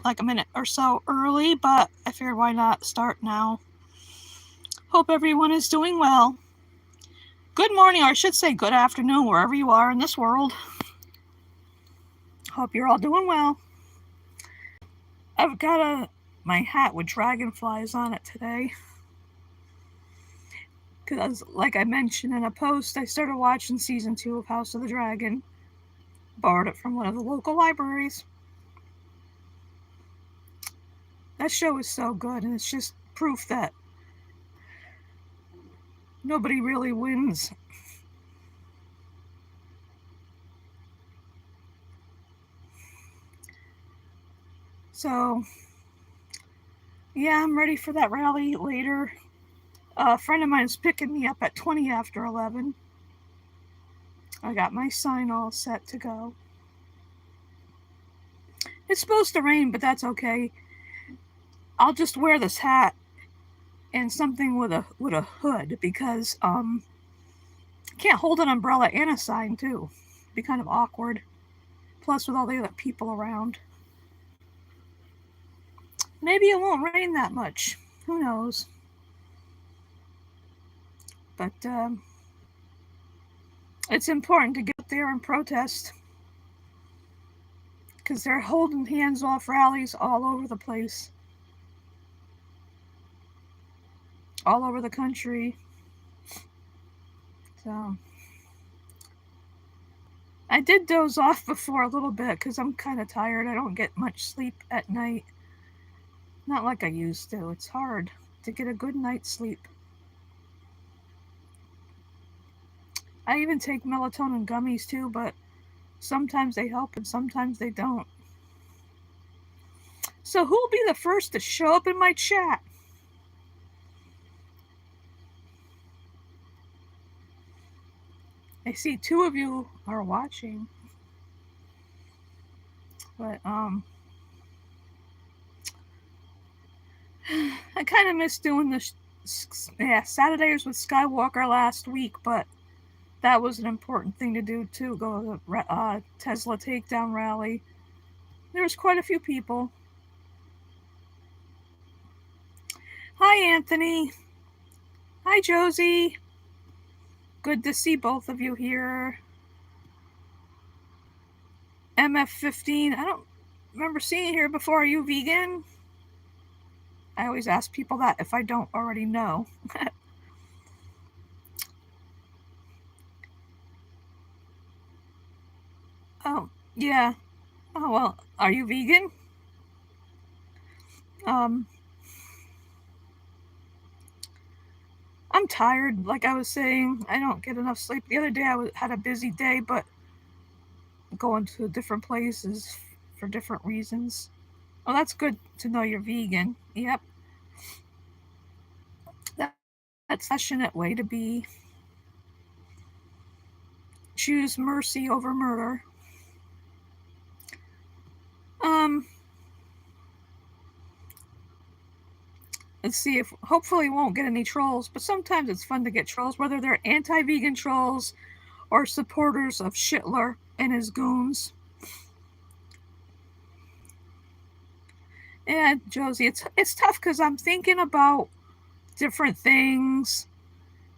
like a minute or so early, but I figured why not start now. Hope everyone is doing well. Good morning, or I should say good afternoon, wherever you are in this world. Hope you're all doing well. I've got my hat with dragonflies on it today. Because, like I mentioned in a post, I started watching season 2 of House of the Dragon. Borrowed it from one of the local libraries. That show is so good, and it's just proof that nobody really wins. So, yeah, I'm ready for that rally later. A friend of mine is picking me up at 20 after 11. I got my sign all set to go. It's supposed to rain, but that's okay. I'll just wear this hat and something with a hood because can't hold an umbrella and a sign too. It'd be kind of awkward. Plus with all the other people around. Maybe it won't rain that much. Who knows? But it's important to get out there and protest because they're holding hands off rallies all over the place, all over the country. So I did doze off before a little bit because I'm kind of tired. I don't get much sleep at night. Not like I used to. It's hard to get a good night's sleep. I even take melatonin gummies too, but sometimes they help and sometimes they don't. So who'll be the first to show up in my chat? I see 2 of you are watching. But I kind of missed doing the Saturdays with Skywalker last week, but that was an important thing to do too. Go to the Tesla takedown rally. There was quite a few people. Hi, Anthony. Hi, Josie. Good to see both of you here. MF15. I don't remember seeing you here before. Are you vegan? I always ask people that if I don't already know. Oh, yeah. Oh, well, are you vegan? Um, I'm tired, like I was saying. I don't get enough sleep. The other day had a busy day, but going to different places for different reasons. Oh, that's good to know you're vegan. Yep. That's a passionate way to be. Choose mercy over murder. Um, let's see if hopefully we won't get any trolls, but sometimes it's fun to get trolls, whether they're anti-vegan trolls or supporters of Schittler and his goons. Yeah, Josie, it's tough because I'm thinking about different things,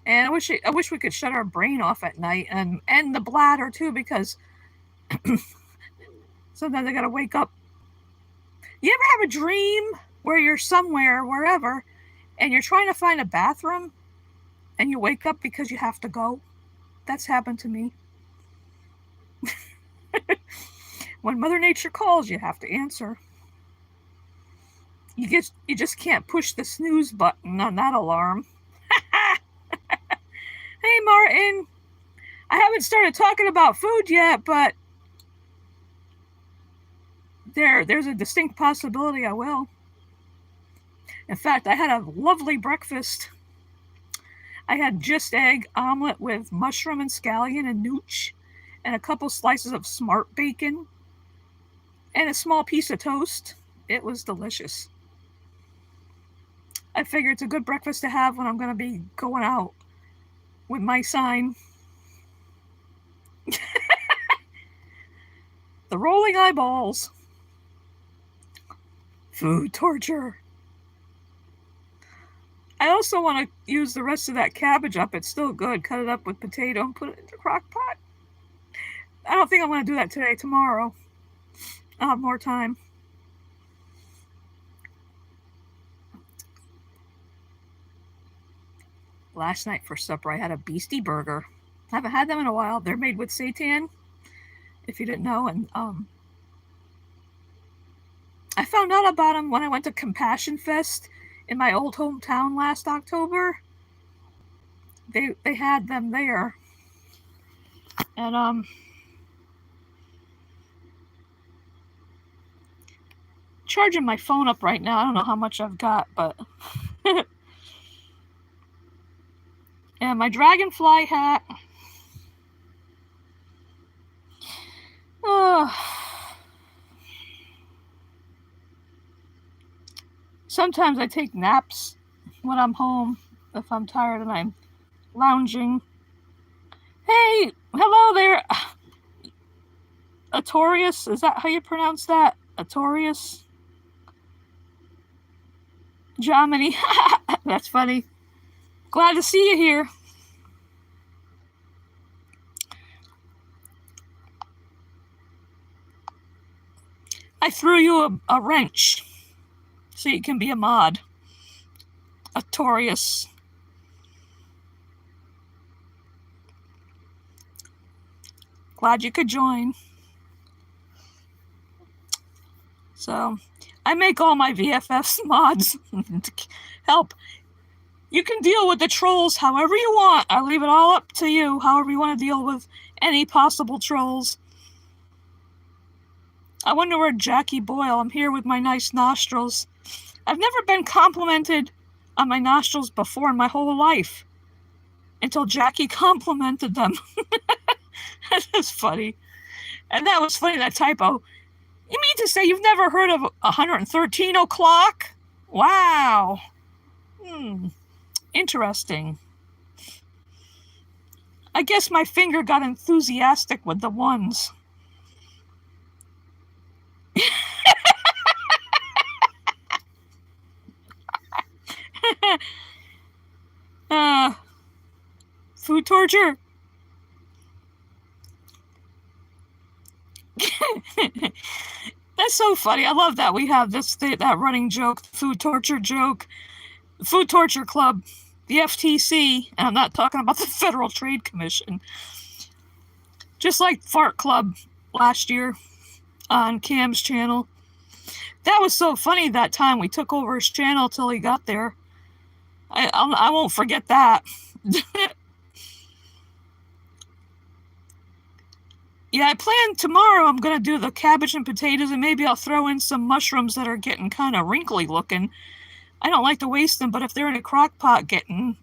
and I wish we could shut our brain off at night and the bladder too because sometimes I gotta wake up. You ever have a dream where you're somewhere, wherever, and you're trying to find a bathroom, and you wake up because you have to go? That's happened to me. When Mother Nature calls, you have to answer. You just can't push the snooze button on that alarm. Hey Martin, I haven't started talking about food yet, but there's a distinct possibility I will. In fact, I had a lovely breakfast. I had just egg omelet with mushroom and scallion and nooch, and a couple slices of smart bacon, and a small piece of toast. It was delicious. I figure it's a good breakfast to have when I'm going to be going out with my sign. The rolling eyeballs. Food torture. I also want to use the rest of that cabbage up. It's still good. Cut it up with potato and put it in the crock pot. I don't think I'm going to do that today. Tomorrow, I'll have more time. Last night for supper, I had a beastie burger. I haven't had them in a while. They're made with seitan, if you didn't know. And I found out about them when I went to Compassion Fest in my old hometown last October. They had them there. And charging my phone up right now. I don't know how much I've got, but and my dragonfly hat. Sometimes I take naps when I'm home if I'm tired and I'm lounging. Hey, hello there. Atorius, is that how you pronounce that? Atorius? Jomini. That's funny. Glad to see you here. I threw you a wrench so you can be a mod. Atorius. Glad you could join. So, I make all my VFS mods to help. You can deal with the trolls however you want. I leave it all up to you, however you want to deal with any possible trolls. I wonder where Jackie Boyle. I'm here with my nice nostrils. I've never been complimented on my nostrils before in my whole life until Jackie complimented them. That's funny. And that was funny, that typo. You mean to say you've never heard of 113 o'clock? Wow. Interesting. I guess my finger got enthusiastic with the ones. Food torture. That's so funny. I love that we have that running joke, food torture joke, food torture club, the FTC, and I'm not talking about the Federal Trade Commission. Just like Fart Club last year on Cam's channel. That was so funny that time we took over his channel till he got there. I won't forget that. Yeah, I plan tomorrow I'm going to do the cabbage and potatoes, and maybe I'll throw in some mushrooms that are getting kind of wrinkly looking. I don't like to waste them, but if they're in a crock pot getting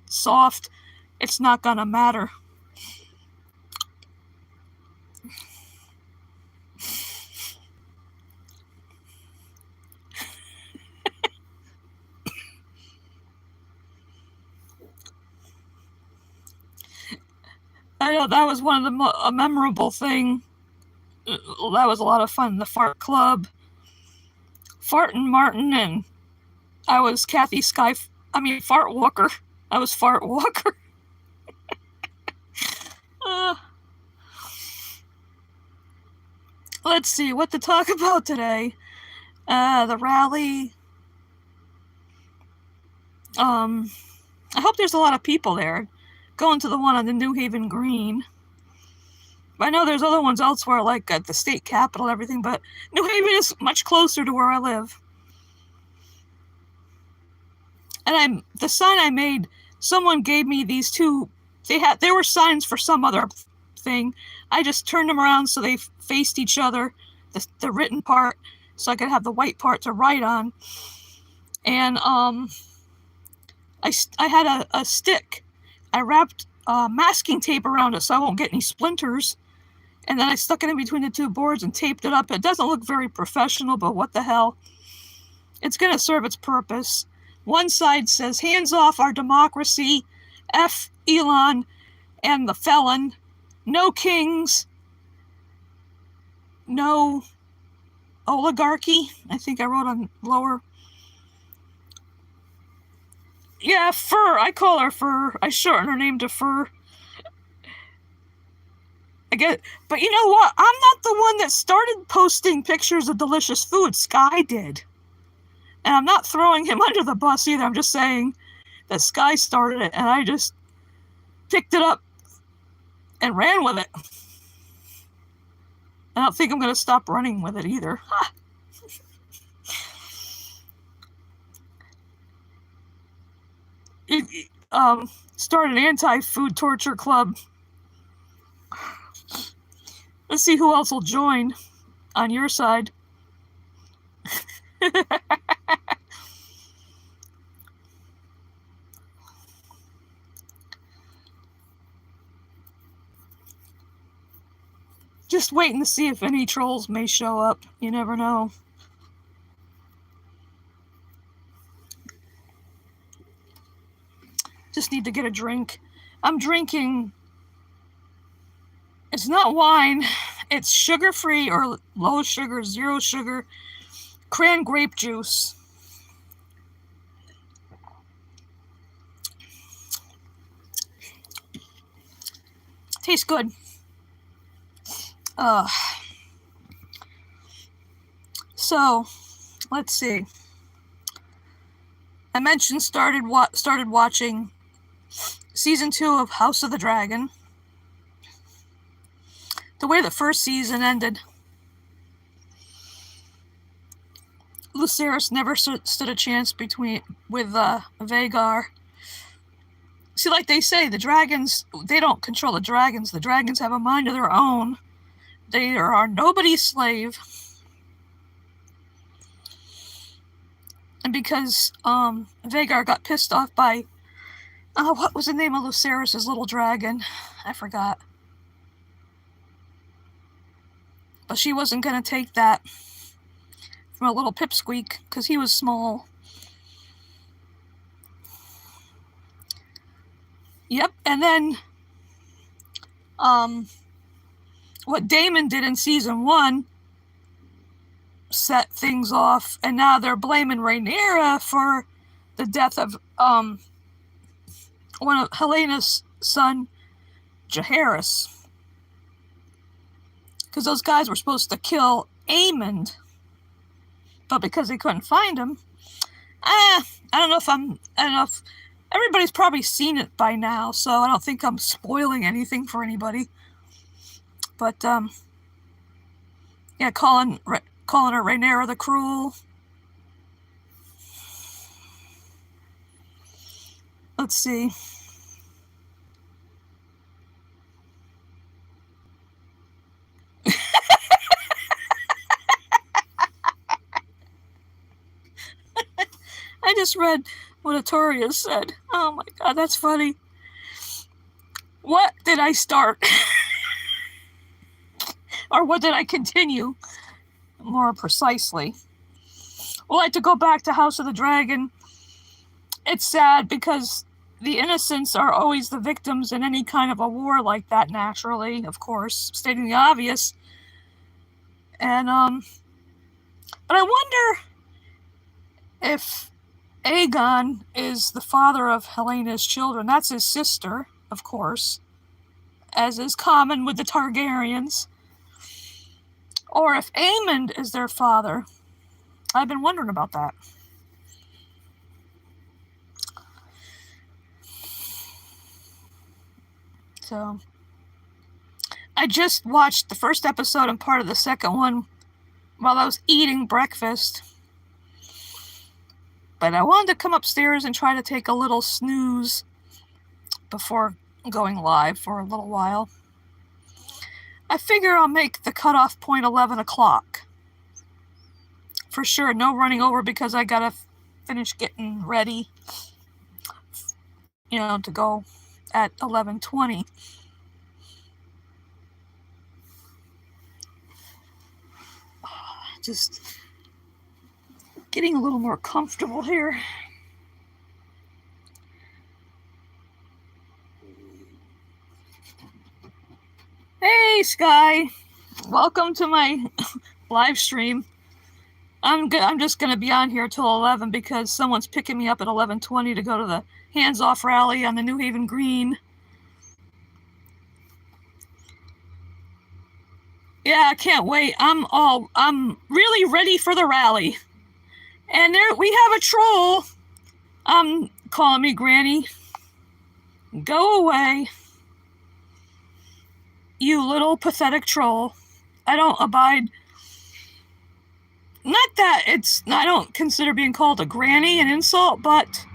soft, it's not going to matter. I know that was one of the memorable thing. That was a lot of fun. The Fart Club, Fart and Martin, and I was Cathy Fart Walker. I was Fart Walker. Let's see what to talk about today. The rally. I hope there's a lot of people there. Going to the one on the New Haven Green. I know there's other ones elsewhere, like at the state capitol and everything, but New Haven is much closer to where I live. And the sign I made, someone gave me these two. They were signs for some other thing. I just turned them around so they faced each other, the written part, so I could have the white part to write on. And I had a stick. I wrapped masking tape around it so I won't get any splinters. And then I stuck it in between the two boards and taped it up. It doesn't look very professional, but what the hell? It's going to serve its purpose. One side says, hands off our democracy, F Elon and the felon, no kings, no oligarchy. I think I wrote on lower. Yeah, Fur. I call her Fur. I shorten her name to Fur. I get, but you know what? I'm not the one that started posting pictures of delicious food. Sky did. And I'm not throwing him under the bus either. I'm just saying that Sky started it, and I just picked it up and ran with it. I don't think I'm going to stop running with it either. Started an anti-food torture club. Let's see who else will join on your side. Just waiting to see if any trolls may show up. You never know. Just need to get a drink. I'm drinking. It's not wine. It's sugar-free or low sugar, zero sugar, cran grape juice. Tastes good. So, let's see. I mentioned started watching season 2 of House of the Dragon. The way the first season ended, Lucerys never stood a chance with Vhagar. See, like they say, the dragons, they don't control the dragons. The dragons have a mind of their own. They are nobody's slave. And because Vhagar got pissed off by, what was the name of Lucerys' little dragon? I forgot. But she wasn't going to take that from a little pipsqueak because he was small. Yep, and then what Daemon did in season 1 set things off, and now they're blaming Rhaenyra for the death of one of Helena's son, Jaehaerys. Because those guys were supposed to kill Aemond, but because they couldn't find him, I don't know if everybody's probably seen it by now, so I don't think I'm spoiling anything for anybody. But yeah, calling her Rhaenyra the Cruel. Let's see. I just read what Atoria said. Oh my god, that's funny. What did I start? Or what did I continue? More precisely. Well, I had to go back to House of the Dragon. It's sad because the innocents are always the victims in any kind of a war like that, naturally, of course, stating the obvious. And, but I wonder if Aegon is the father of Helena's children. That's his sister, of course, as is common with the Targaryens. Or if Aemond is their father. I've been wondering about that. So, I just watched the first episode and part of the second one while I was eating breakfast. But I wanted to come upstairs and try to take a little snooze before going live for a little while. I figure I'll make the cutoff point 11 o'clock. For sure, no running over because I gotta finish getting ready, to go at 11:20. Just getting a little more comfortable here. Hey, Sky. Welcome to my live stream. I'm just gonna be on here till 11 because someone's picking me up at 11:20 to go to the Hands Off rally on the New Haven Green. Yeah, I can't wait. I'm really ready for the rally. And there we have a troll. Calling me Granny. Go away. You little pathetic troll. I don't abide. Not that I don't consider being called a granny an insult, but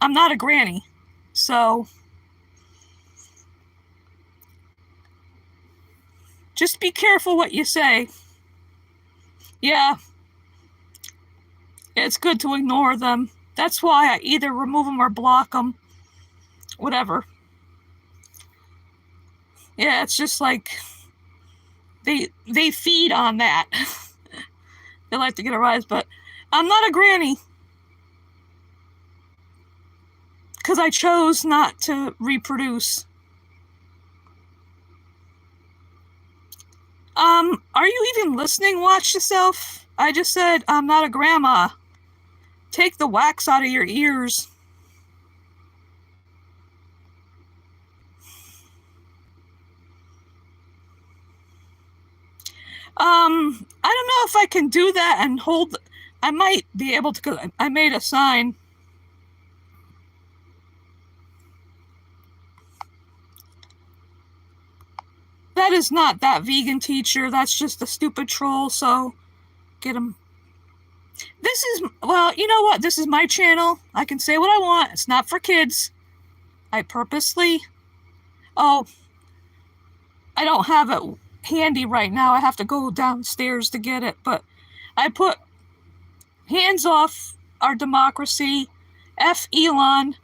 I'm not a granny. So just be careful what you say. Yeah. It's good to ignore them. That's why I either remove them or block them. Whatever. Yeah, it's just like they feed on that. They like to get a rise, but I'm not a granny. Because I chose not to reproduce. Are you even listening? Watch yourself. I just said I'm not a grandma. Take the wax out of your ears. I don't know if I can do that and hold. I might be able to, because I made a sign. That is not that vegan teacher. That's just a stupid troll, so get him. This is, well, you know what? This is my channel. I can say what I want. It's not for kids. I purposely... Oh, I don't have it handy right now. I have to go downstairs to get it, but I put hands off our democracy, F Elon,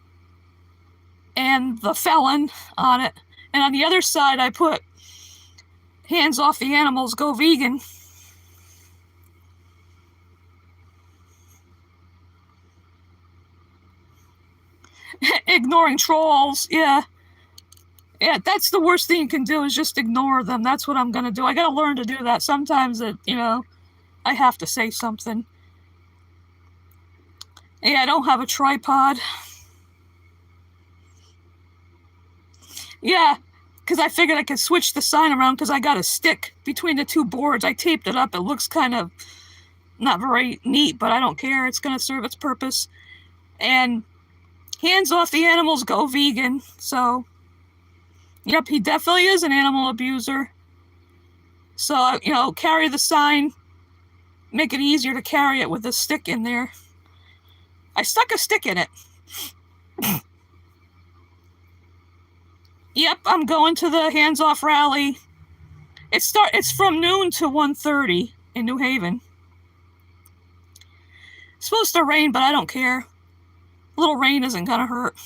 and the felon on it. And on the other side, I put hands off the animals, go vegan. Ignoring trolls, yeah. Yeah, that's the worst thing you can do is just ignore them. That's what I'm going to do. I got to learn to do that. Sometimes, I have to say something. Yeah, I don't have a tripod. Yeah, because I figured I could switch the sign around because I got a stick between the two boards. I taped it up. It looks kind of not very neat, but I don't care. It's going to serve its purpose. And hands off the animals, go vegan. So... Yep, he definitely is an animal abuser. So, carry the sign. Make it easier to carry it with a stick in there. I stuck a stick in it. Yep, I'm going to the Hands Off rally. It's from noon to 1:30 in New Haven. It's supposed to rain, but I don't care. A little rain isn't gonna hurt.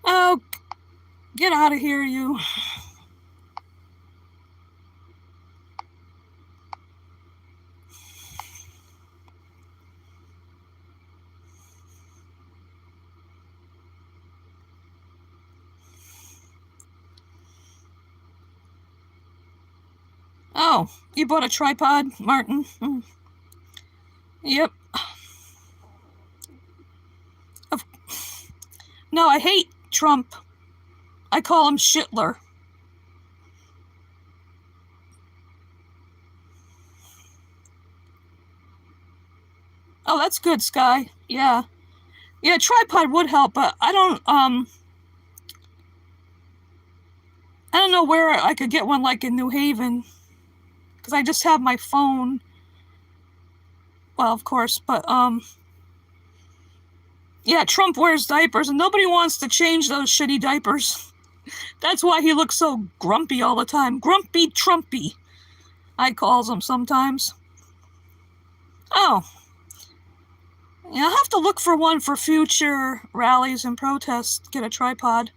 Oh, get out of here, you. Oh, you bought a tripod, Martin? Yep. No, I hate Trump. I call him Shitler. Oh, that's good, Sky. Yeah. Yeah, tripod would help, but I don't know where I could get one like in New Haven. Because I just have my phone. Well, of course, but yeah, Trump wears diapers, and nobody wants to change those shitty diapers. That's why he looks so grumpy all the time. Grumpy Trumpy, I calls him sometimes. Oh. Yeah, I'll have to look for one for future rallies and protests, get a tripod.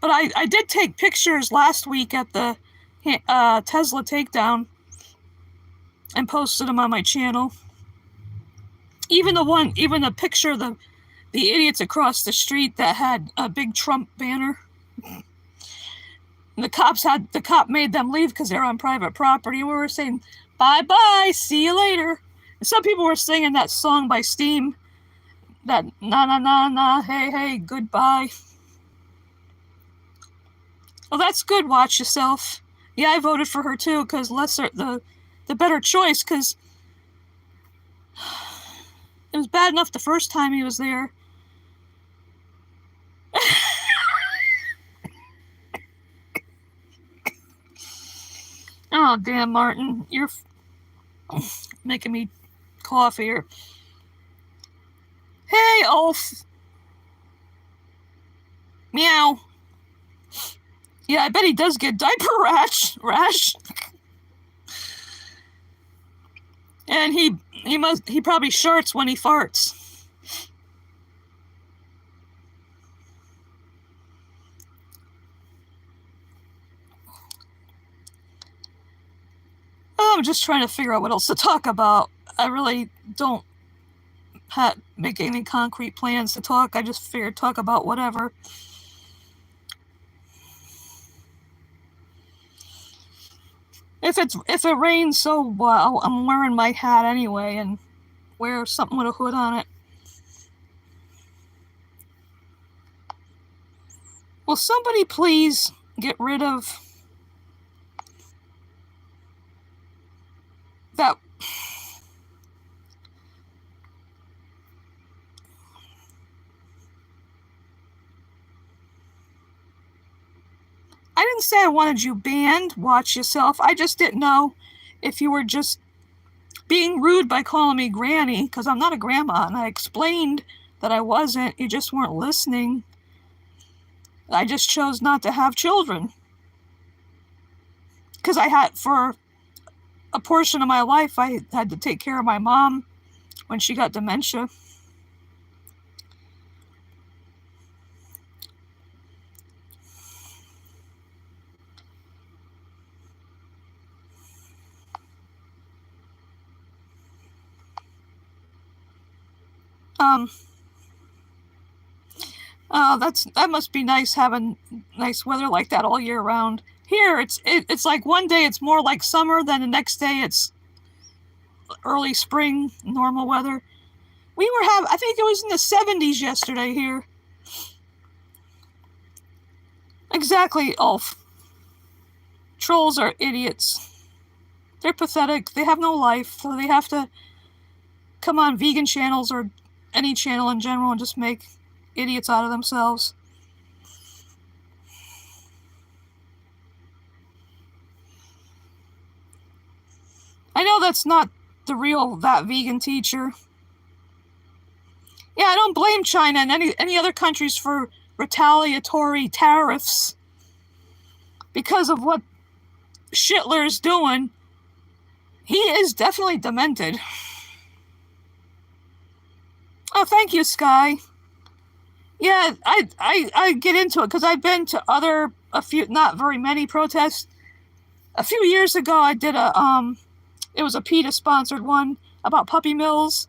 But I did take pictures last week at the Tesla takedown and posted them on my channel. Even the picture of the idiots across the street that had a big Trump banner. The cop made them leave because they're on private property, and we were saying, bye-bye, see you later. And some people were singing that song by Steam, that na-na-na-na, hey, goodbye. Well, that's good, watch yourself. Yeah, I voted for her too, because the better choice, because it was bad enough the first time he was there. Oh, damn, Martin, you're making me cough here. Hey, Ulf. Meow. Yeah, I bet he does get diaper rash. And he probably sharts when he farts. I'm just trying to figure out what else to talk about. I really don't make any concrete plans to talk. I just figured talk about whatever. If it rains, so well, I'm wearing my hat anyway, and wear something with a hood on it. Will somebody please get rid of that? I didn't say I wanted you banned. Watch yourself. I just didn't know if you were just being rude by calling me Granny, because I'm not a grandma, and I explained that I wasn't. You just weren't listening. I just chose not to have children. Because for a portion of my life, I had to take care of my mom when she got dementia. Oh, that must be nice having nice weather like that all year round. Here, it's like one day it's more like summer, then the next day it's early spring, normal weather. I think it was in the 70s yesterday here. Exactly, Ulf. Trolls are idiots. They're pathetic. They have no life, so they have to come on vegan channels or any channel in general and just make idiots out of themselves. I know that's not the real That Vegan teacher. Yeah, I don't blame China and any other countries for retaliatory tariffs because of what Schindler's doing. He is definitely demented. Oh, thank you, Sky. Yeah, I get into it because I've been to a few, not very many protests. A few years ago, I did it was a PETA sponsored one about puppy mills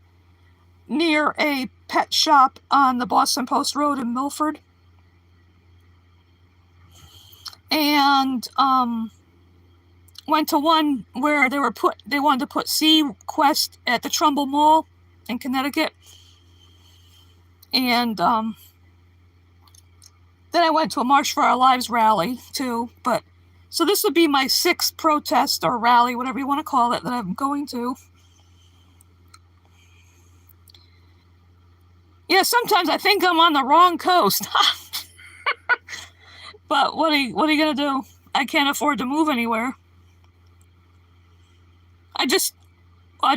near a pet shop on the Boston Post Road in Milford. And went to one where they wanted to put SeaQuest at the Trumbull Mall in Connecticut. And then I went to a March for Our Lives rally too. So this would be my 6th protest or rally, whatever you want to call it, that I'm going to. Yeah, sometimes I think I'm on the wrong coast. But what are you gonna do? I can't afford to move anywhere. I just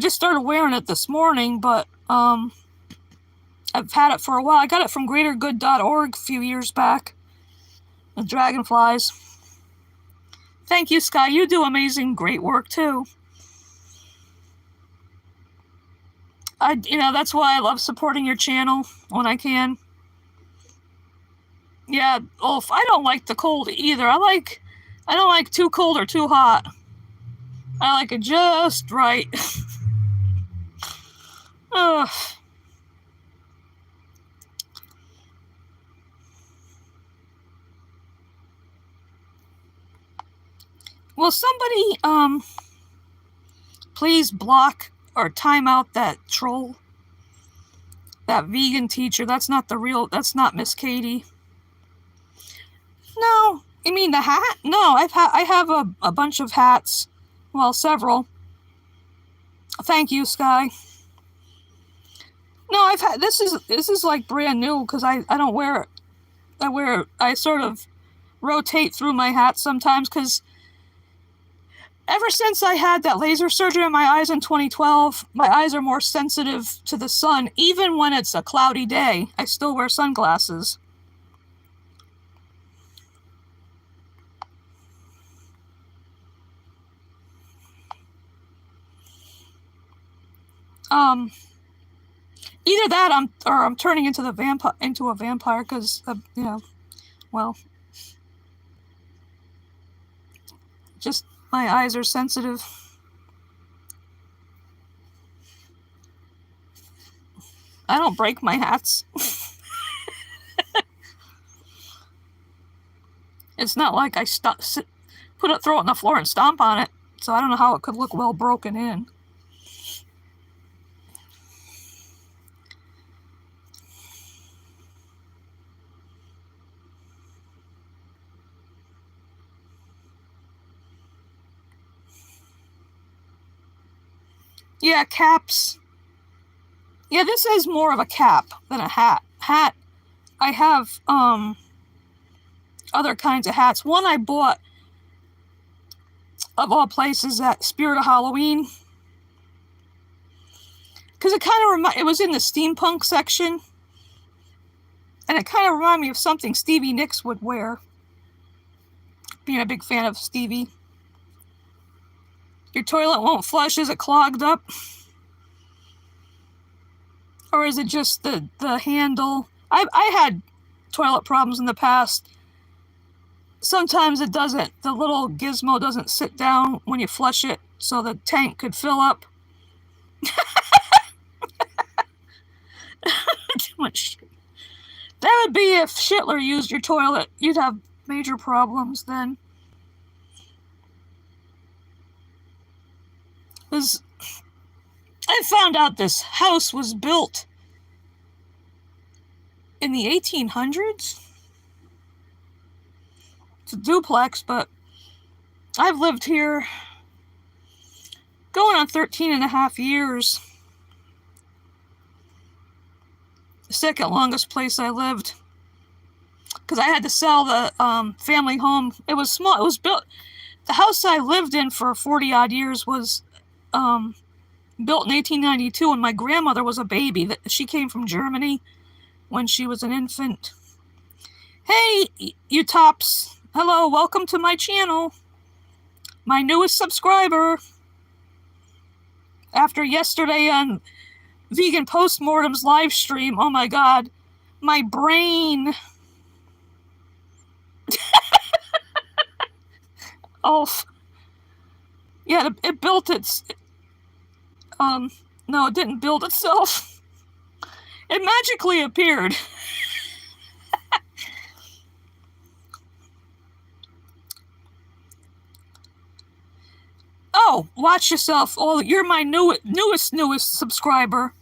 started wearing it this morning, but I've had it for a while. I got it from greatergood.org a few years back. The dragonflies. Thank you, Sky. You do amazing, great work too. That's why I love supporting your channel when I can. Yeah, Ulf, I don't like the cold either. I don't like too cold or too hot. I like it just right. Ugh. Will somebody please block or time out that troll? That vegan teacher. That's not Miss Katie. No. You mean the hat? No, I have a bunch of hats. Well, several. Thank you, Sky. No, this is like brand new because I don't wear it. I sort of rotate through my hats sometimes because ever since I had that laser surgery on my eyes in 2012, my eyes are more sensitive to the sun. Even when it's a cloudy day, I still wear sunglasses. Either that, I'm turning into a vampire because well, just my eyes are sensitive. I don't break my hats. It's not like I throw it on the floor and stomp on it, so I don't know how it could look well broken in. Yeah, caps. Yeah, this is more of a cap than a hat. Hat, I have other kinds of hats. One I bought, of all places, at Spirit of Halloween. Because it was in the steampunk section. And it kind of reminded me of something Stevie Nicks would wear. Being a big fan of Stevie. Your toilet won't flush. Is it clogged up? Or is it just the handle? I had toilet problems in the past. Sometimes it doesn't. The little gizmo doesn't sit down when you flush it, so the tank could fill up. Too much shit. That would be if Shitler used your toilet. You'd have major problems then. I found out this house was built in the 1800s. It's a duplex, but I've lived here going on 13 and a half years. The second longest place I lived. Because I had to sell the family home. It was small. It was built. The house I lived in for 40 odd years was built in 1892 when my grandmother was a baby. She came from Germany when she was an infant. Hey, you tops. Hello, welcome to my channel. My newest subscriber. After yesterday on Vegan Postmortem's live stream, oh my god, my brain. Oh, yeah, it built its. No, it didn't build itself. It magically appeared. Oh, watch yourself. Oh, you're my newest subscriber.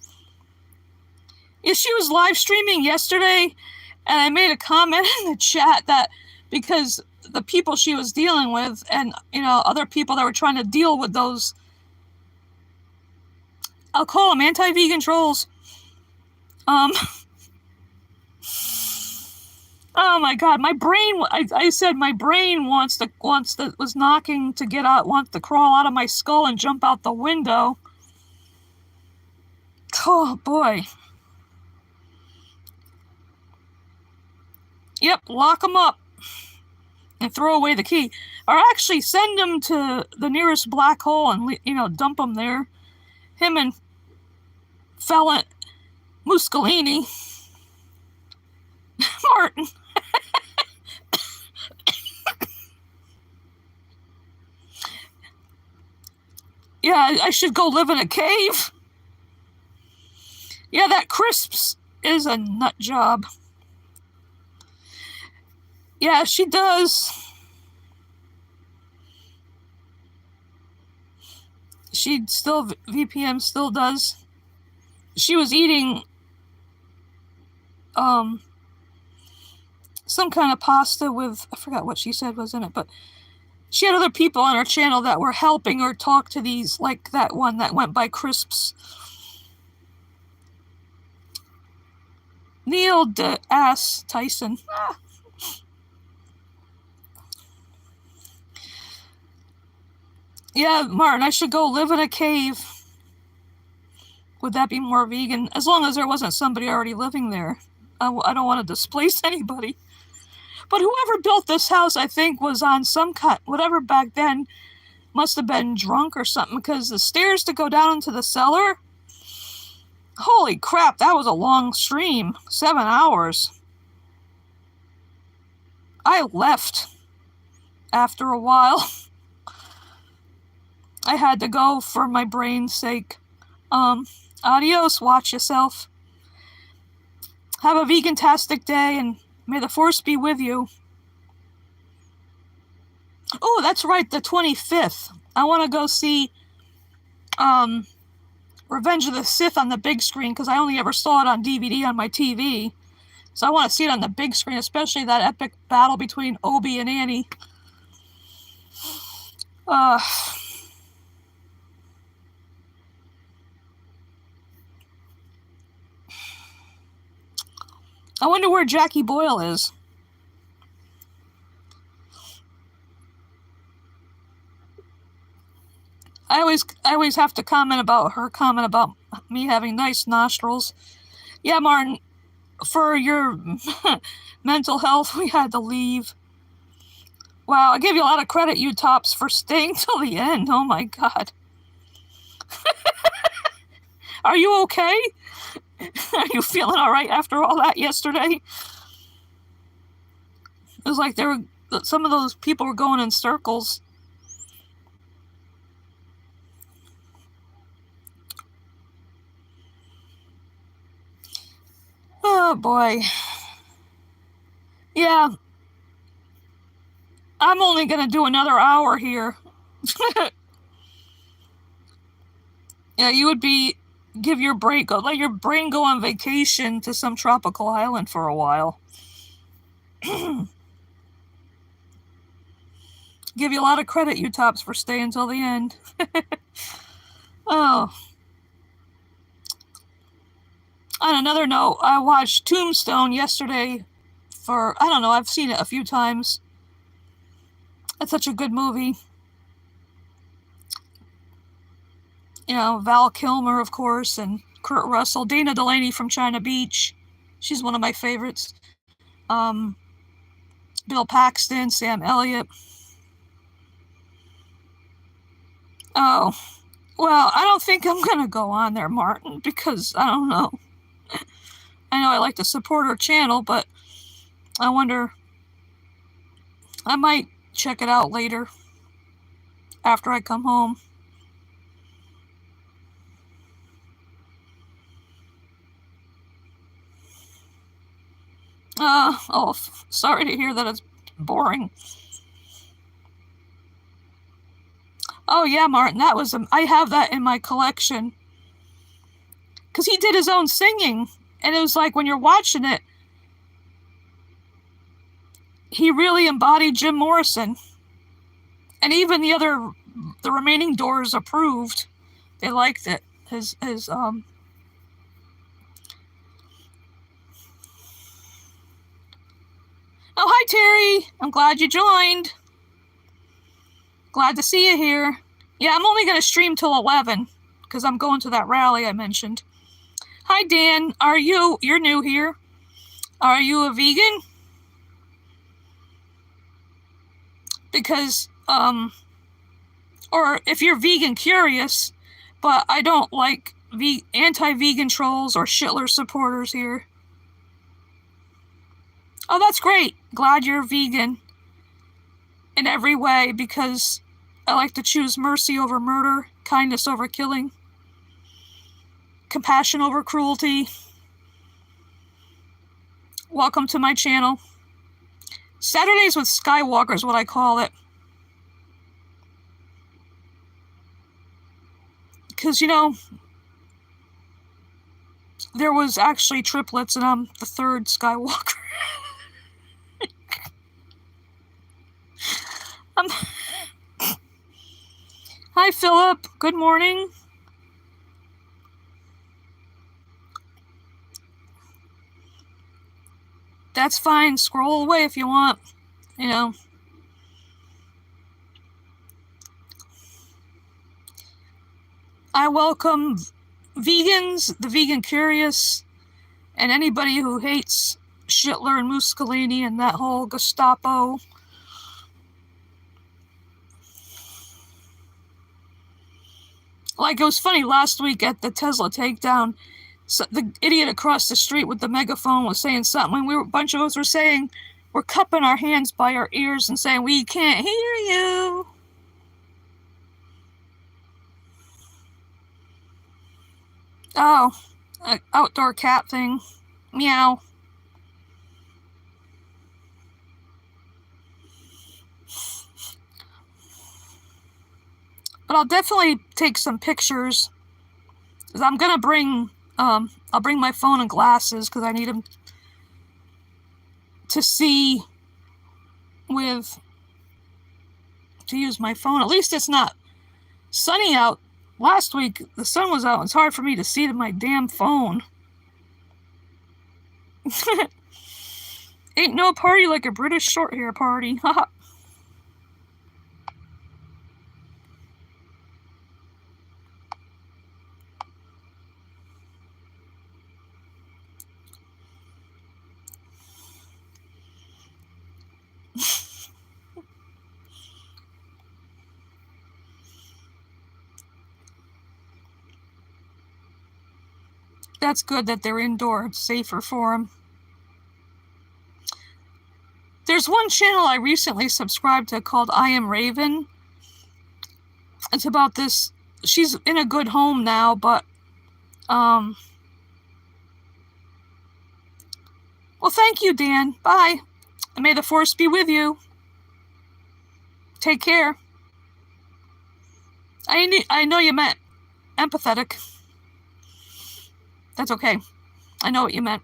Yeah, she was live streaming yesterday, and I made a comment in the chat that because the people she was dealing with and, other people that were trying to deal with those, I'll call them anti-vegan trolls. Oh my god, my brain, I said my brain was knocking to get out, wants to crawl out of my skull and jump out the window. Oh boy. Yep, lock them up and throw away the key. Or actually send them to the nearest black hole and, dump them there. Him and Felon Muscolini. Martin. Yeah, I should go live in a cave. Yeah, that Crisps is a nut job. Yeah, she does. she still, VPM still does. She was eating some kind of pasta with, I forgot what she said was in it, but she had other people on her channel that were helping her talk to these, like that one that went by Crisps. Neil deGrasse Tyson. Yeah, Martin, I should go live in a cave. Would that be more vegan? As long as there wasn't somebody already living there. I don't want to displace anybody. But whoever built this house, I think, was on some cut. Whatever back then, must have been drunk or something, because the stairs to go down into the cellar, holy crap, that was a long stream. 7 hours. I left after a while. I had to go for my brain's sake. Adios, watch yourself. Have a vegan-tastic day, and may the force be with you. Oh, that's right, the 25th. I want to go see Revenge of the Sith on the big screen, because I only ever saw it on DVD on my TV. So I want to see it on the big screen, especially that epic battle between Obi and Annie. I wonder where Jackie Boyle is. I always have to comment about her comment about me having nice nostrils. Yeah, Martin, for your mental health, we had to leave. Wow, I give you a lot of credit, you tops, for staying till the end. Oh my God. Are you okay? Are you feeling all right after all that yesterday? It was like some of those people were going in circles. Oh boy. Yeah. I'm only going to do another hour here. Yeah, you would give your break, let your brain go on vacation to some tropical island for a while. Give you a lot of credit, you tops, for staying till the end. Oh. On another note, I watched Tombstone yesterday I don't know, I've seen it a few times. It's such a good movie. You know, Val Kilmer, of course, and Kurt Russell. Dana Delaney from China Beach. She's one of my favorites. Bill Paxton, Sam Elliott. Oh, well, I don't think I'm going to go on there, Martin, because I don't know. I know I like to support her channel, but I wonder, I might check it out later after I come home. Oh, sorry to hear that it's boring. Oh yeah, Martin, that was I have that in my collection. Because he did his own singing, and it was like when you're watching it, he really embodied Jim Morrison. And even the remaining Doors approved. They liked it. Oh, hi, Terry. I'm glad you joined. Glad to see you here. Yeah, I'm only going to stream till 11 because I'm going to that rally I mentioned. Hi, Dan. You're new here. Are you a vegan? Because, or if you're vegan curious, but I don't like anti-vegan trolls or Shitler supporters here. Oh, that's great. Glad you're vegan in every way, because I like to choose mercy over murder, kindness over killing, compassion over cruelty. Welcome to my channel. Saturdays with Skywalker is what I call it. Because, you know, there was actually triplets, and I'm the third Skywalker. Hi, Philip. Good morning. That's fine. Scroll away if you want. You know. I welcome vegans, the vegan curious, and anybody who hates Schittler and Mussolini and that whole Gestapo. Like, it was funny last week at the Tesla takedown, so the idiot across the street with the megaphone was saying something, and a bunch of us were saying, we're cupping our hands by our ears and saying, we can't hear you. Oh, an outdoor cat thing. Meow. But I'll definitely take some pictures. Cause I'm gonna bring, I'll bring my phone and glasses because I need them to see to use my phone. At least it's not sunny out. Last week, the sun was out. It's hard for me to see my damn phone. Ain't no party like a British short hair party. Haha. That's good that they're indoor. It's safer for them. There's one channel I recently subscribed to called I Am Raven. It's about this. She's in a good home now, but well, thank you, Dan. Bye. And may the force be with you. Take care. I know you meant empathetic. That's okay. I know what you meant.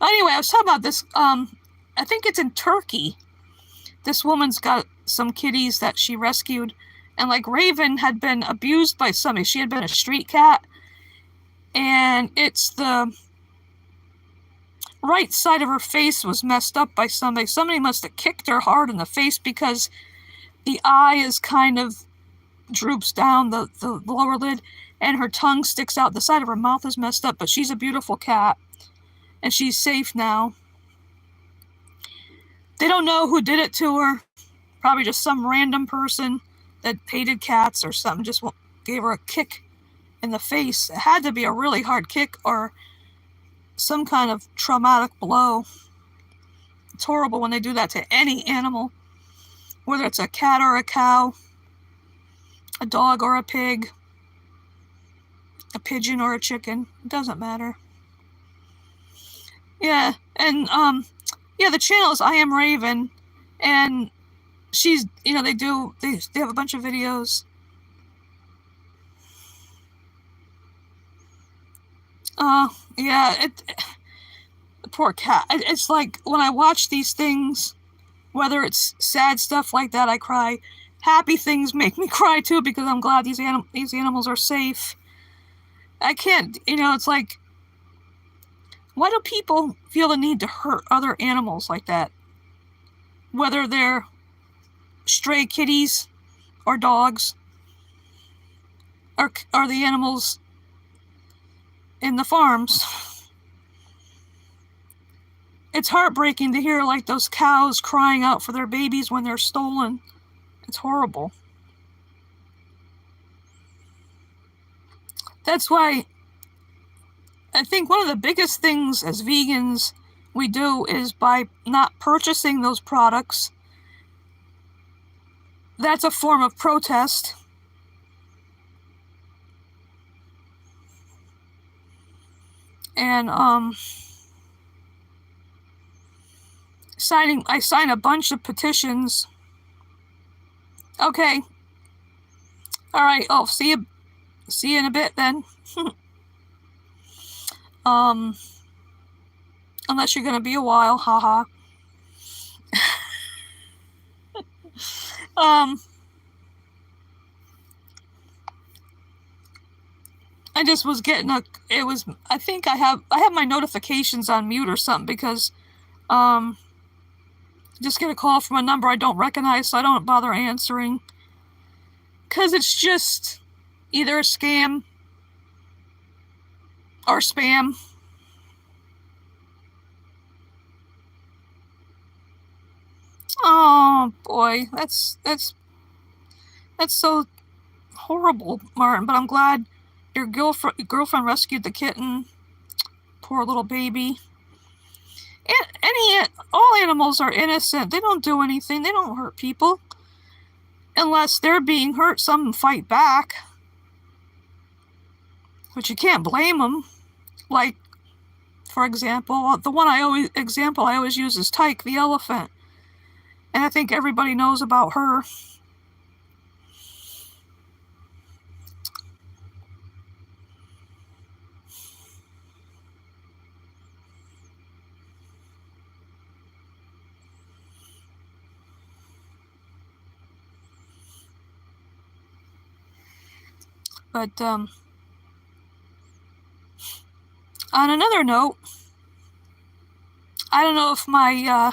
Anyway, I was talking about this. I think it's in Turkey. This woman's got some kitties that she rescued. And like Raven had been abused by somebody. She had been a street cat. And it's the right side of her face was messed up by somebody. Somebody must have kicked her hard in the face because the eye is kind of droops down, the lower lid, and her tongue sticks out. The side of her mouth is messed up, but she's a beautiful cat. And she's safe now. They don't know who did it to her. Probably just some random person that hated cats or something. Just gave her a kick in the face. It had to be a really hard kick or some kind of traumatic blow. It's horrible when they do that to any animal. Whether it's a cat or a cow, a dog or a pig, a pigeon or a chicken. It doesn't matter. Yeah, and yeah, the channel is I Am Raven, and she's, you know, they have a bunch of videos. Yeah, the poor cat. It's like when I watch these things, whether it's sad stuff like that, I cry. Happy things make me cry too because I'm glad these animals are safe. I can't, you know, it's like, why do people feel the need to hurt other animals like that? Whether they're stray kitties or dogs or the animals in the farms. It's heartbreaking to hear like those cows crying out for their babies when they're stolen. It's horrible. That's why I think one of the biggest things as vegans we do is by not purchasing those products. That's a form of protest. And I sign a bunch of petitions. Okay. All right. Oh, see you. See you in a bit then. Unless you're gonna be a while, haha. I just was getting I think I have my notifications on mute or something because, just get a call from a number I don't recognize, so I don't bother answering. Cause it's just either a scam or spam. Oh boy, that's so horrible, Martin. But I'm glad your girlfriend rescued the kitten. Poor little baby. All animals are innocent. They don't do anything. They don't hurt people. Unless they're being hurt, some fight back. But you can't blame them. Like, for example, the one I always use is Tyke the elephant. And I think everybody knows about her. But, on another note, I don't know if my,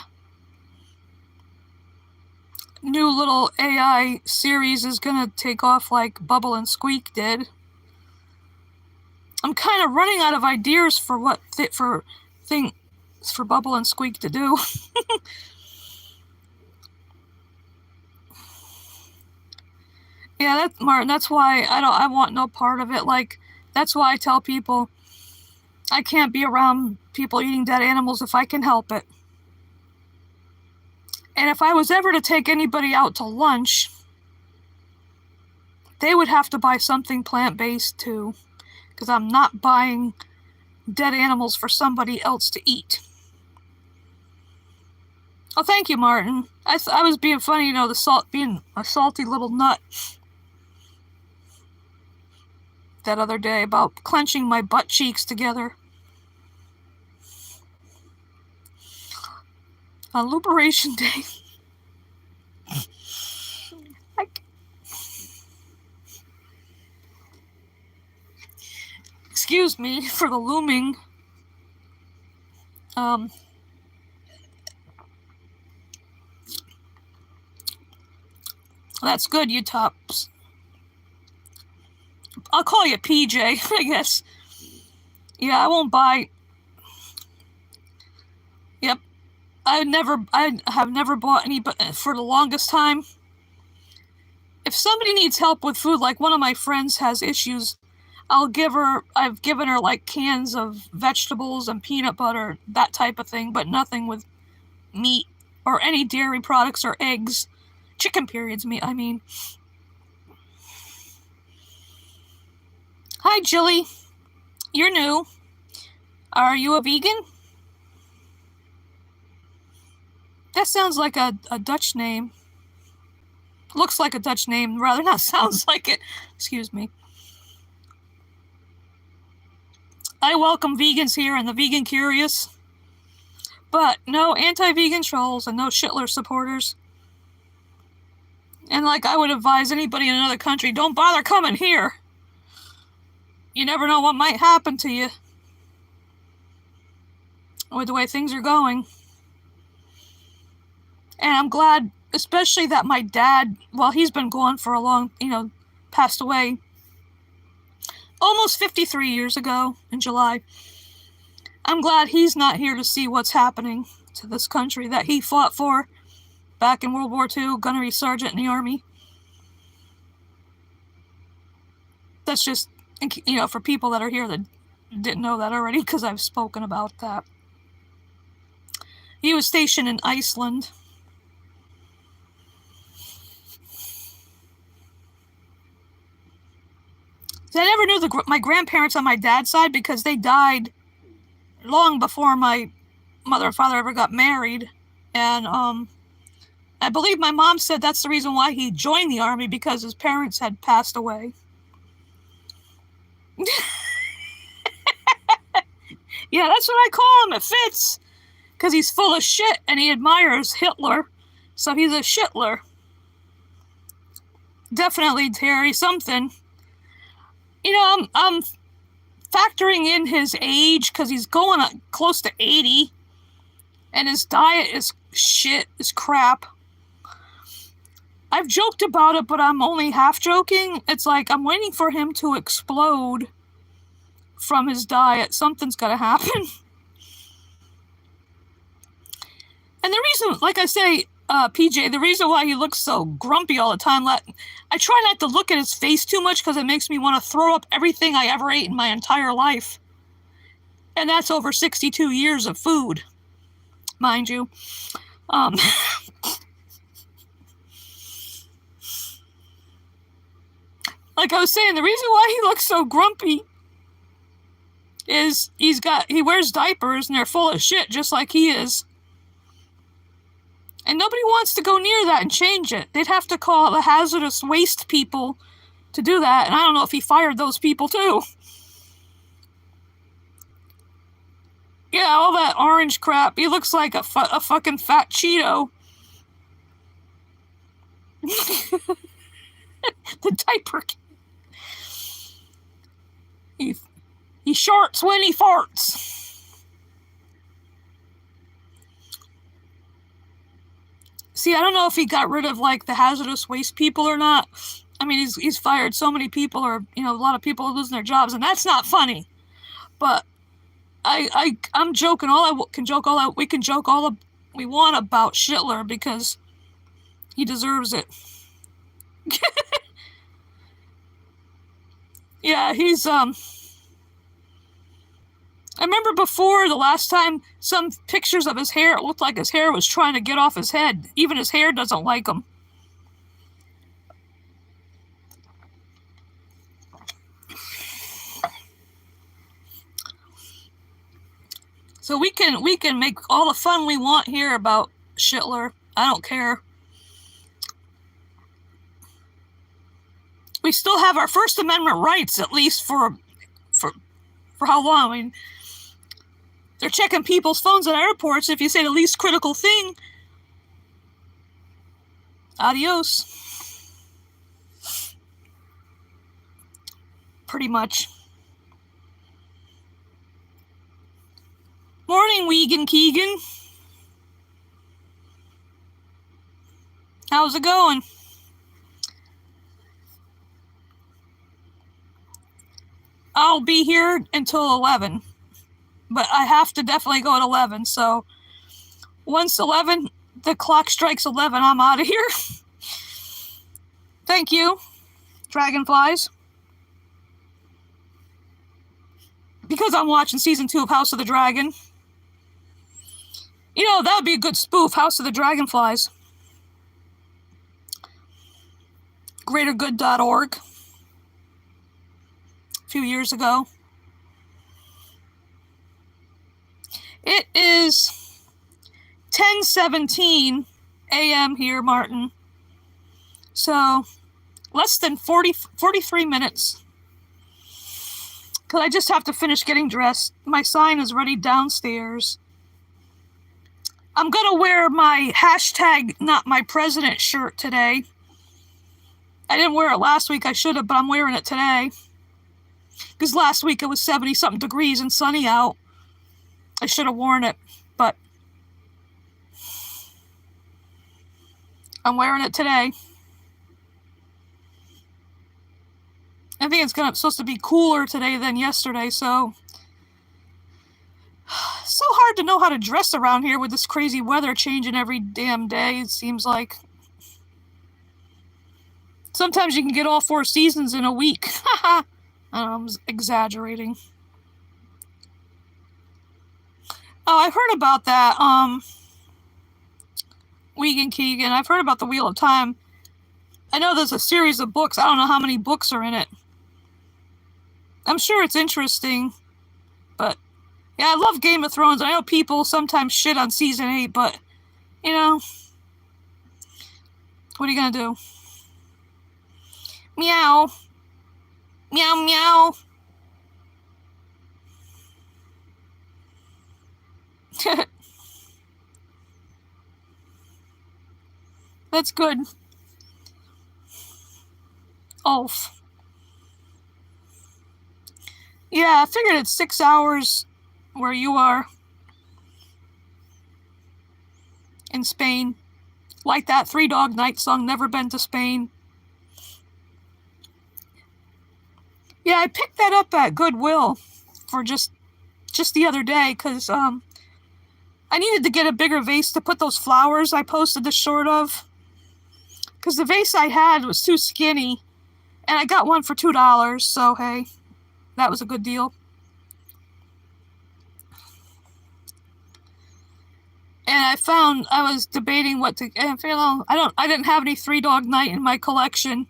new little AI series is gonna take off like Bubble and Squeak did. I'm kind of running out of ideas for things for Bubble and Squeak to do. Yeah, Martin, that's why I want no part of it. Like, that's why I tell people I can't be around people eating dead animals if I can help it. And if I was ever to take anybody out to lunch, they would have to buy something plant-based too, because I'm not buying dead animals for somebody else to eat. Oh, thank you, Martin. I was being funny, you know, being a salty little nut that other day about clenching my butt cheeks together. On Liberation Day. Excuse me for the looming. That's good, you tops. I'll call you PJ, I guess. Yeah, I won't buy. Yep. I have never bought any, but for the longest time. If somebody needs help with food, like one of my friends has issues, I've given her like cans of vegetables and peanut butter, that type of thing, but nothing with meat or any dairy products or eggs. Chicken periods, I mean. Hi, Jilly. You're new. Are you a vegan? That sounds like a Dutch name. Looks like a Dutch name, rather not sounds like it. Excuse me. I welcome vegans here and the vegan curious. But no anti-vegan trolls and no Shitler supporters. And like I would advise anybody in another country, don't bother coming here. You never know what might happen to you with the way things are going. And I'm glad, especially that my dad, well, he's been gone for a long, passed away almost 53 years ago in July. I'm glad he's not here to see what's happening to this country that he fought for back in World War II, gunnery sergeant in the Army. That's just, for people that are here that didn't know that already, because I've spoken about that. He was stationed in Iceland. I never knew my grandparents on my dad's side because they died long before my mother and father ever got married. And I believe my mom said that's the reason why he joined the army, because his parents had passed away. Yeah, that's what I call him. It fits. Because he's full of shit and he admires Hitler. So he's a shitler. Definitely Terry something. You know, I'm factoring in his age because he's going close to 80. And his diet is shit, is crap. I've joked about it, but I'm only half joking. It's like I'm waiting for him to explode from his diet. Something's got to happen. And the reason, like I say, PJ, the reason why he looks so grumpy all the time, I try not to look at his face too much because it makes me want to throw up everything I ever ate in my entire life. And that's over 62 years of food, mind you. Like I was saying, the reason why he looks so grumpy is he wears diapers and they're full of shit just like he is. And nobody wants to go near that and change it. They'd have to call the hazardous waste people to do that. And I don't know if he fired those people too. Yeah, all that orange crap. He looks like a fucking fat Cheeto. The diaper. He shorts when he farts. See, I don't know if he got rid of like the hazardous waste people or not. I mean, he's fired so many people, or a lot of people are losing their jobs, and that's not funny. But I'm joking. We can joke all we want about Shitler because he deserves it. Yeah, he's I remember before, the last time, some pictures of his hair, it looked like his hair was trying to get off his head. Even his hair doesn't like him. So we can make all the fun we want here about Shitler. I don't care. We still have our First Amendment rights, at least for how long? I mean, they're checking people's phones at airports. If you say the least critical thing, adios. Pretty much. Morning, Weegan Keegan. How's it going? I'll be here until 11. But I have to definitely go at 11, so once the clock strikes 11, I'm out of here. Thank you, Dragonflies. Because I'm watching season 2 of House of the Dragon. That would be a good spoof, House of the Dragonflies. Greatergood.org. A few years ago. It is 10:17 a.m. here, Martin. So, less than 43 minutes. Because I just have to finish getting dressed. My sign is ready downstairs. I'm going to wear my hashtag not my president shirt today. I didn't wear it last week. I should have, but I'm wearing it today. Because last week it was 70-something degrees and sunny out. I should have worn it, but I'm wearing it today. I think it's supposed to be cooler today than yesterday, so so hard to know how to dress around here with this crazy weather changing every damn day, it seems like. Sometimes you can get all 4 seasons in a week. I'm exaggerating. Oh, I've heard about that, Weegan Keegan. I've heard about the Wheel of Time. I know there's a series of books. I don't know how many books are in it. I'm sure it's interesting. But, yeah, I love Game of Thrones. I know people sometimes shit on season 8, but, What are you gonna do? Meow. Meow, meow. That's good. Ulf. Yeah, I figured it's 6 hours where you are in Spain. Like that Three Dog Night song, Never Been to Spain. Yeah, I picked that up at Goodwill for just the other day because I needed to get a bigger vase to put those flowers I posted the short of. Because the vase I had was too skinny, and I got one for $2, so hey, that was a good deal. And I was debating what to, I didn't have any Three Dog Night in my collection.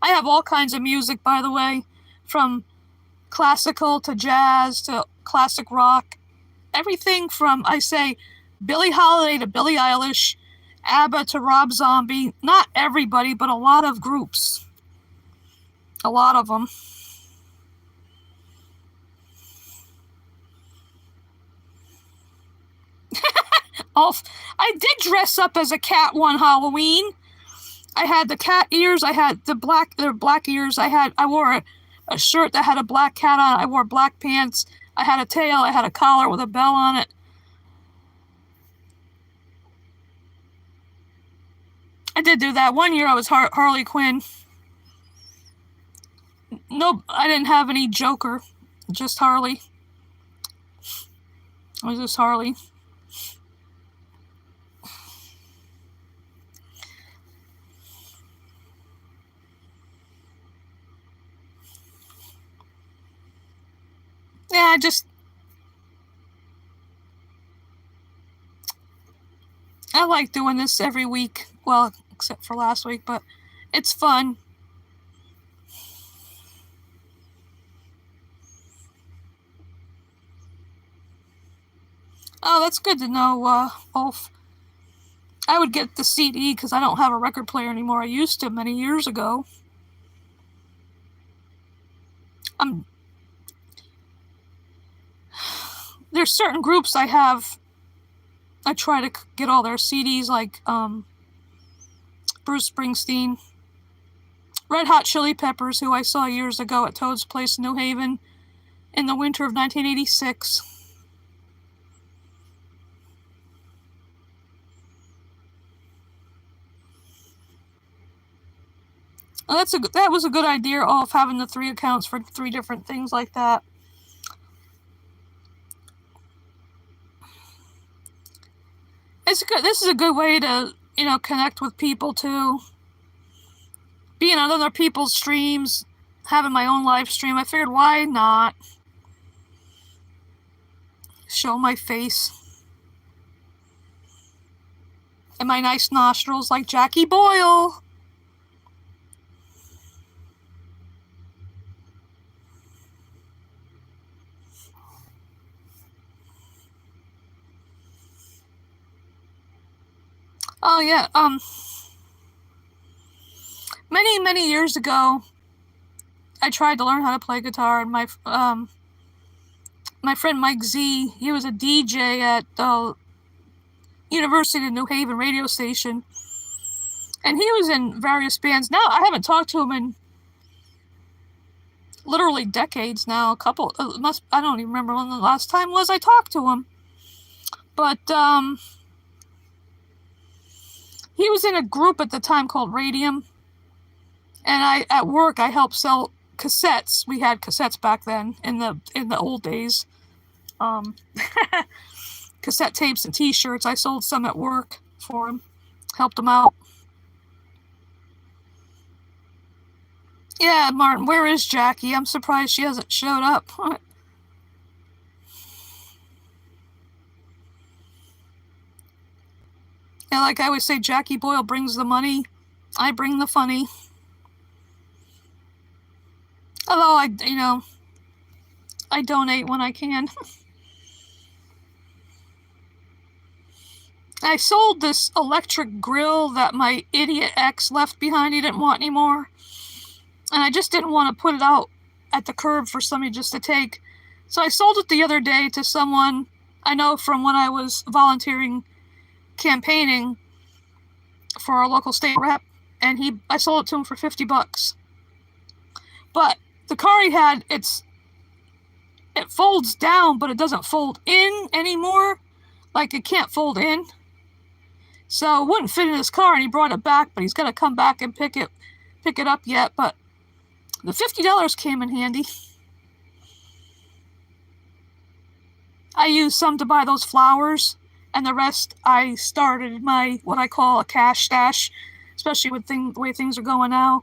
I have all kinds of music, by the way, from classical to jazz to classic rock. Everything from, I say, Billie Holiday to Billie Eilish, ABBA to Rob Zombie. Not everybody, but a lot of groups. A lot of them. I did dress up as a cat one Halloween. I had the cat ears. I had the black ears. I wore a shirt that had a black cat on it. I wore black pants. I had a tail. I had a collar with a bell on it. I did do that. One year I was Harley Quinn. Nope, I didn't have any Joker. Just Harley. I was just Harley. Yeah, I like doing this every week. Well, except for last week, but it's fun. Oh, that's good to know, Ulf. I would get the CD because I don't have a record player anymore. I used to many years ago. There's certain groups I try to get all their CDs, like Bruce Springsteen, Red Hot Chili Peppers, who I saw years ago at Toad's Place in New Haven in the winter of 1986. Well, that was a good idea of having the 3 accounts for 3 different things like that. This is a good way to, connect with people too. Being on other people's streams, having my own live stream, I figured why not show my face and my nice nostrils like Jackie Boyle. Oh yeah, many years ago, I tried to learn how to play guitar, and my friend Mike Z, he was a DJ at the University of New Haven radio station, and he was in various bands. Now I haven't talked to him in literally decades now. I don't even remember when the last time was I talked to him, but he was in a group at the time called Radium, and at work I helped sell cassettes. We had cassettes back then in the old days. Cassette tapes and T-shirts. I sold some at work for him, helped him out. Yeah, Martin, where is Jackie? I'm surprised she hasn't showed up. Yeah, like I always say, Jackie Boyle brings the money. I bring the funny. Although I donate when I can. I sold this electric grill that my idiot ex left behind. He didn't want anymore. And I just didn't want to put it out at the curb for somebody just to take. So I sold it the other day to someone I know from when I was volunteering campaigning for our local state rep. And I sold it to him for $50. But the car he had, it folds down, but it doesn't fold in anymore. Like, it can't fold in. So it wouldn't fit in his car, and he brought it back, but he's got to come back and pick it up yet. But the $50 came in handy. I used some to buy those flowers, and the rest I started my, what I call a cash stash, especially with the way things are going now.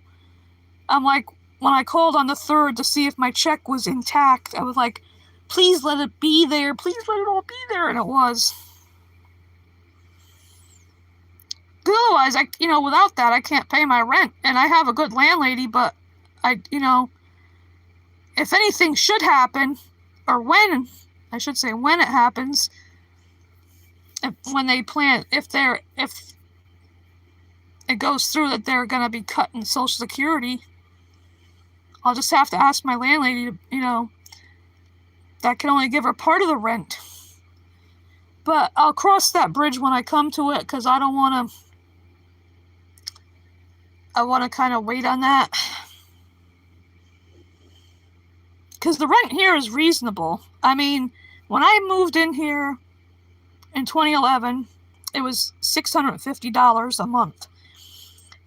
I'm like, when I called on the 3rd to see if my check was intact, I was like, please let it be there. Please let it all be there. And it was. Otherwise, without that, I can't pay my rent. And I have a good landlady, but if anything should happen, or when it happens, if it goes through that they're going to be cutting Social Security, I'll just have to ask my landlady to, that can only give her part of the rent. But I'll cross that bridge when I come to it, because I want to kind of wait on that. Because the rent here is reasonable. I mean, when I moved in here in 2011, it was $650 a month.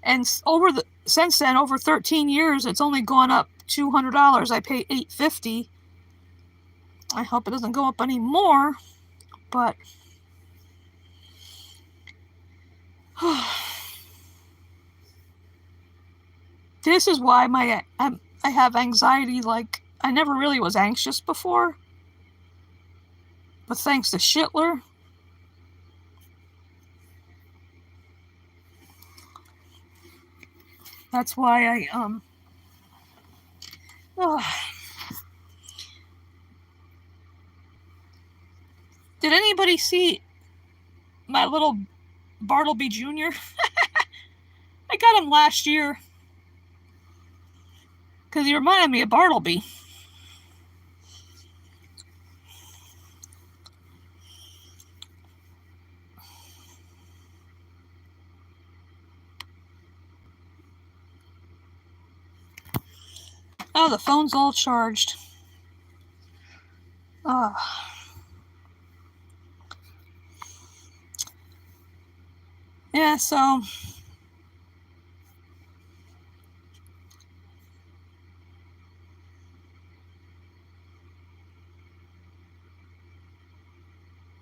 And since then, over 13 years, it's only gone up $200. I pay $850. I hope it doesn't go up any more, but this is why I have anxiety. Like, I never really was anxious before, but thanks to Schittler, that's why Did anybody see my little Bartleby Jr.? I got him last year because he reminded me of Bartleby. Oh, the phone's all charged. Yeah, so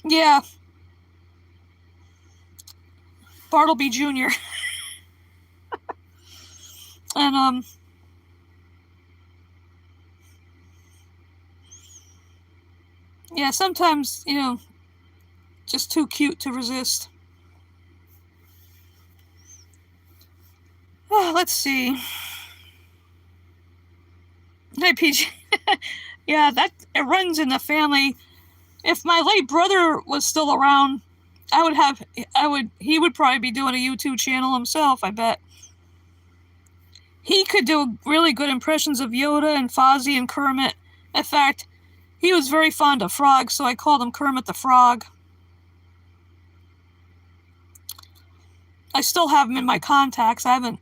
yeah, Bartleby Jr. And yeah, sometimes, just too cute to resist. Let's see. Hey, PG. Yeah, it runs in the family. If my late brother was still around, he would probably be doing a YouTube channel himself, I bet. He could do really good impressions of Yoda and Fozzie and Kermit. In fact, he was very fond of frogs, so I called him Kermit the Frog. I still have him in my contacts. I haven't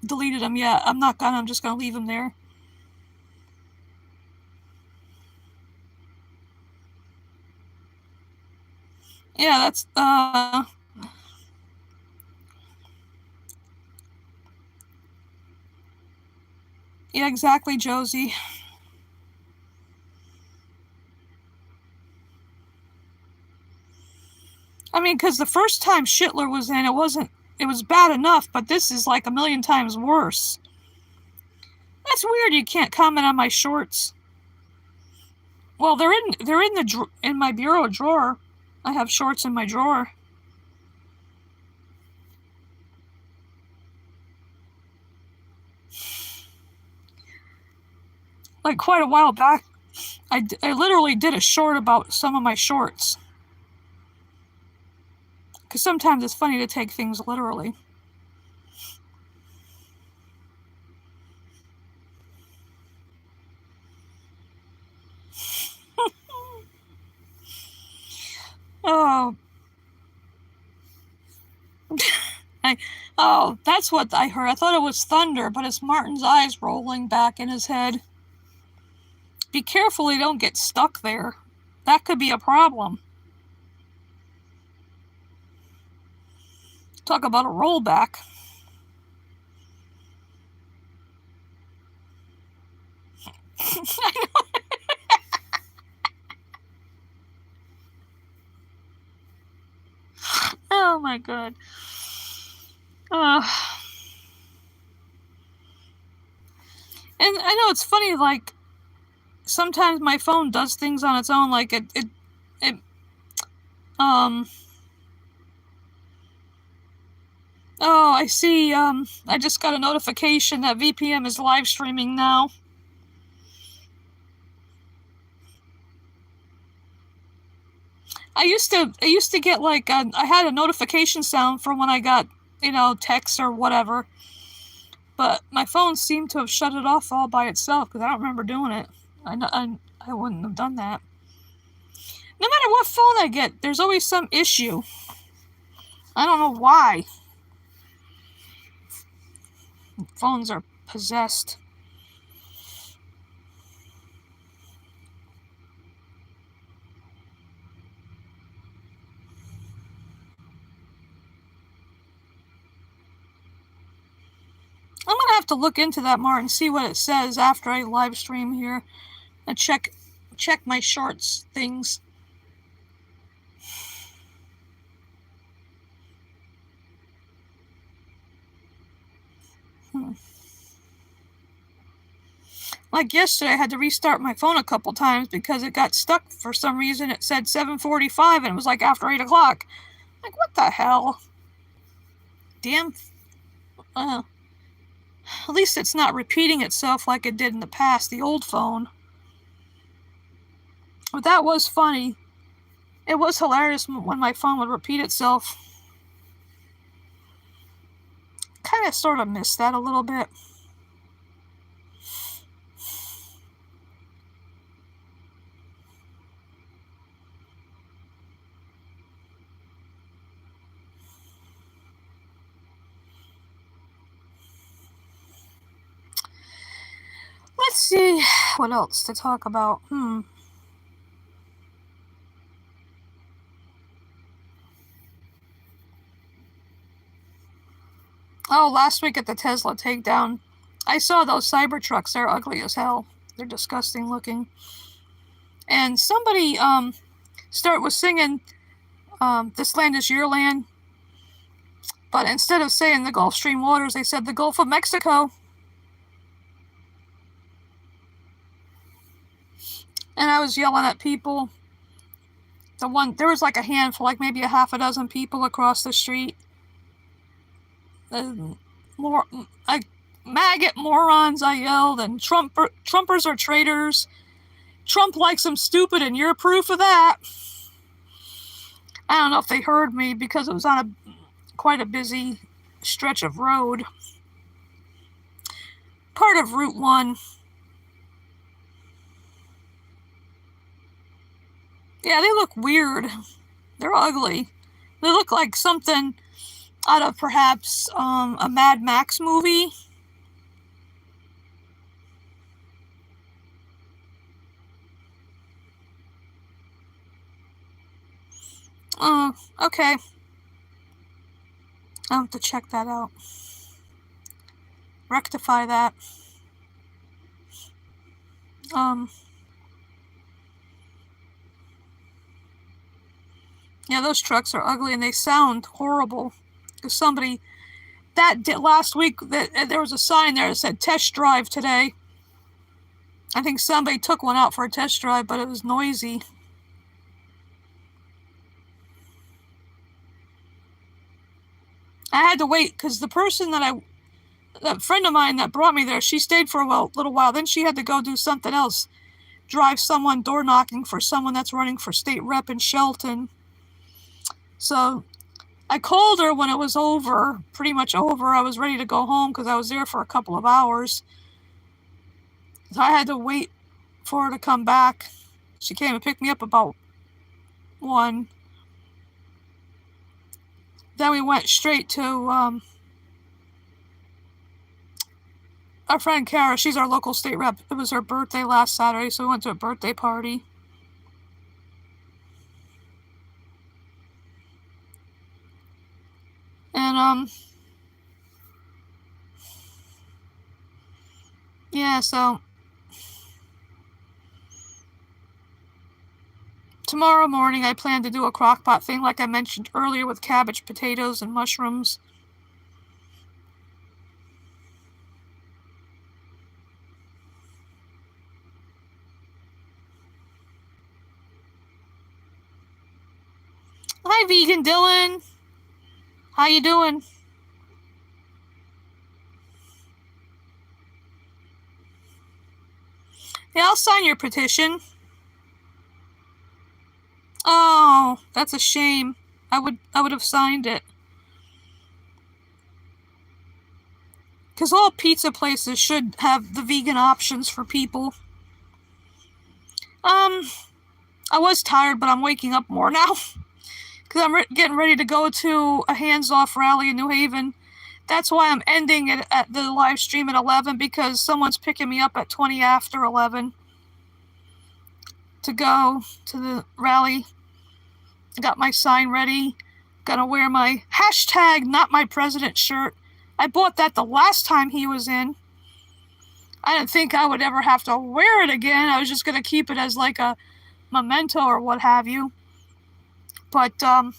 deleted him yet. I'm just gonna leave him there. Yeah, that's yeah, exactly, Josie. I mean, because the first time Schittler was in, it was bad enough, but this is like a million times worse. That's weird. You can't comment on my shorts. Well, they're in my bureau drawer. I have shorts in my drawer. Like, quite a while back, I literally did a short about some of my shorts. because sometimes it's funny to take things literally. Oh. Oh, that's what I heard. I thought it was thunder, but it's Martin's eyes rolling back in his head. Be careful you don't get stuck there. That could be a problem. Talk about a rollback. Oh my god. And I know it's funny, like, sometimes my phone does things on its own, like oh, I see, I just got a notification that VPM is live streaming now. I used to get, like, I had a notification sound for when I got, text or whatever. But my phone seemed to have shut it off all by itself, because I don't remember doing it. I wouldn't have done that. No matter what phone I get, there's always some issue. I don't know why. Phones are possessed. I'm going to have to look into that more and see what it says after I live stream here. And check my shorts things. Like yesterday, I had to restart my phone a couple times because it got stuck for some reason. It said 7:45 and it was like after 8 o'clock. Like, what the hell? Damn. At least it's not repeating itself like it did in the past, the old phone. But that was funny. It was hilarious when my phone would repeat itself. Kind of sort of missed that a little bit. Let's see what else to talk about. Oh, last week at the Tesla takedown, I saw those Cybertrucks. They're ugly as hell. They're disgusting looking. And somebody was singing This Land Is Your Land. But instead of saying the Gulf Stream waters, they said the Gulf of Mexico. And I was yelling at people. There was like a handful, like maybe a half a dozen people across the street. Maggot morons, I yelled, and Trumpers are traitors. Trump likes them stupid, and you're proof of that. I don't know if they heard me because it was on quite a busy stretch of road. Part of Route 1. Yeah, they look weird. They're ugly. They look like something out of perhaps a Mad Max movie. Okay. I'll have to check that out. Rectify that. Yeah, those trucks are ugly and they sound horrible. Because last week, there was a sign there that said test drive today. I think somebody took one out for a test drive, but it was noisy. I had to wait because the person that friend of mine that brought me there, she stayed for a little while. Then she had to go do something else. Drive someone door knocking for someone that's running for state rep in Shelton. So I called her when it was over, pretty much over. I was ready to go home because I was there for a couple of hours. So I had to wait for her to come back. She came and picked me up about 1. Then we went straight to our friend Kara. She's our local state rep. It was her birthday last Saturday, so we went to a birthday party. And yeah, so tomorrow morning I plan to do a crock-pot thing like I mentioned earlier with cabbage, potatoes, and mushrooms. Hi, Vegan Dylan. How you doing? Yeah, I'll sign your petition. Oh, that's a shame. I would have signed it. Because all pizza places should have the vegan options for people. I was tired, but I'm waking up more now. Because I'm getting ready to go to a hands-off rally in New Haven. That's why I'm ending it at the live stream at 11, because someone's picking me up at 20 after 11 to go to the rally. I got my sign ready. Gonna wear my #NotMyPresident shirt. I bought that the last time he was in. I didn't think I would ever have to wear it again. I was just gonna keep it as like a memento or what have you. But I'll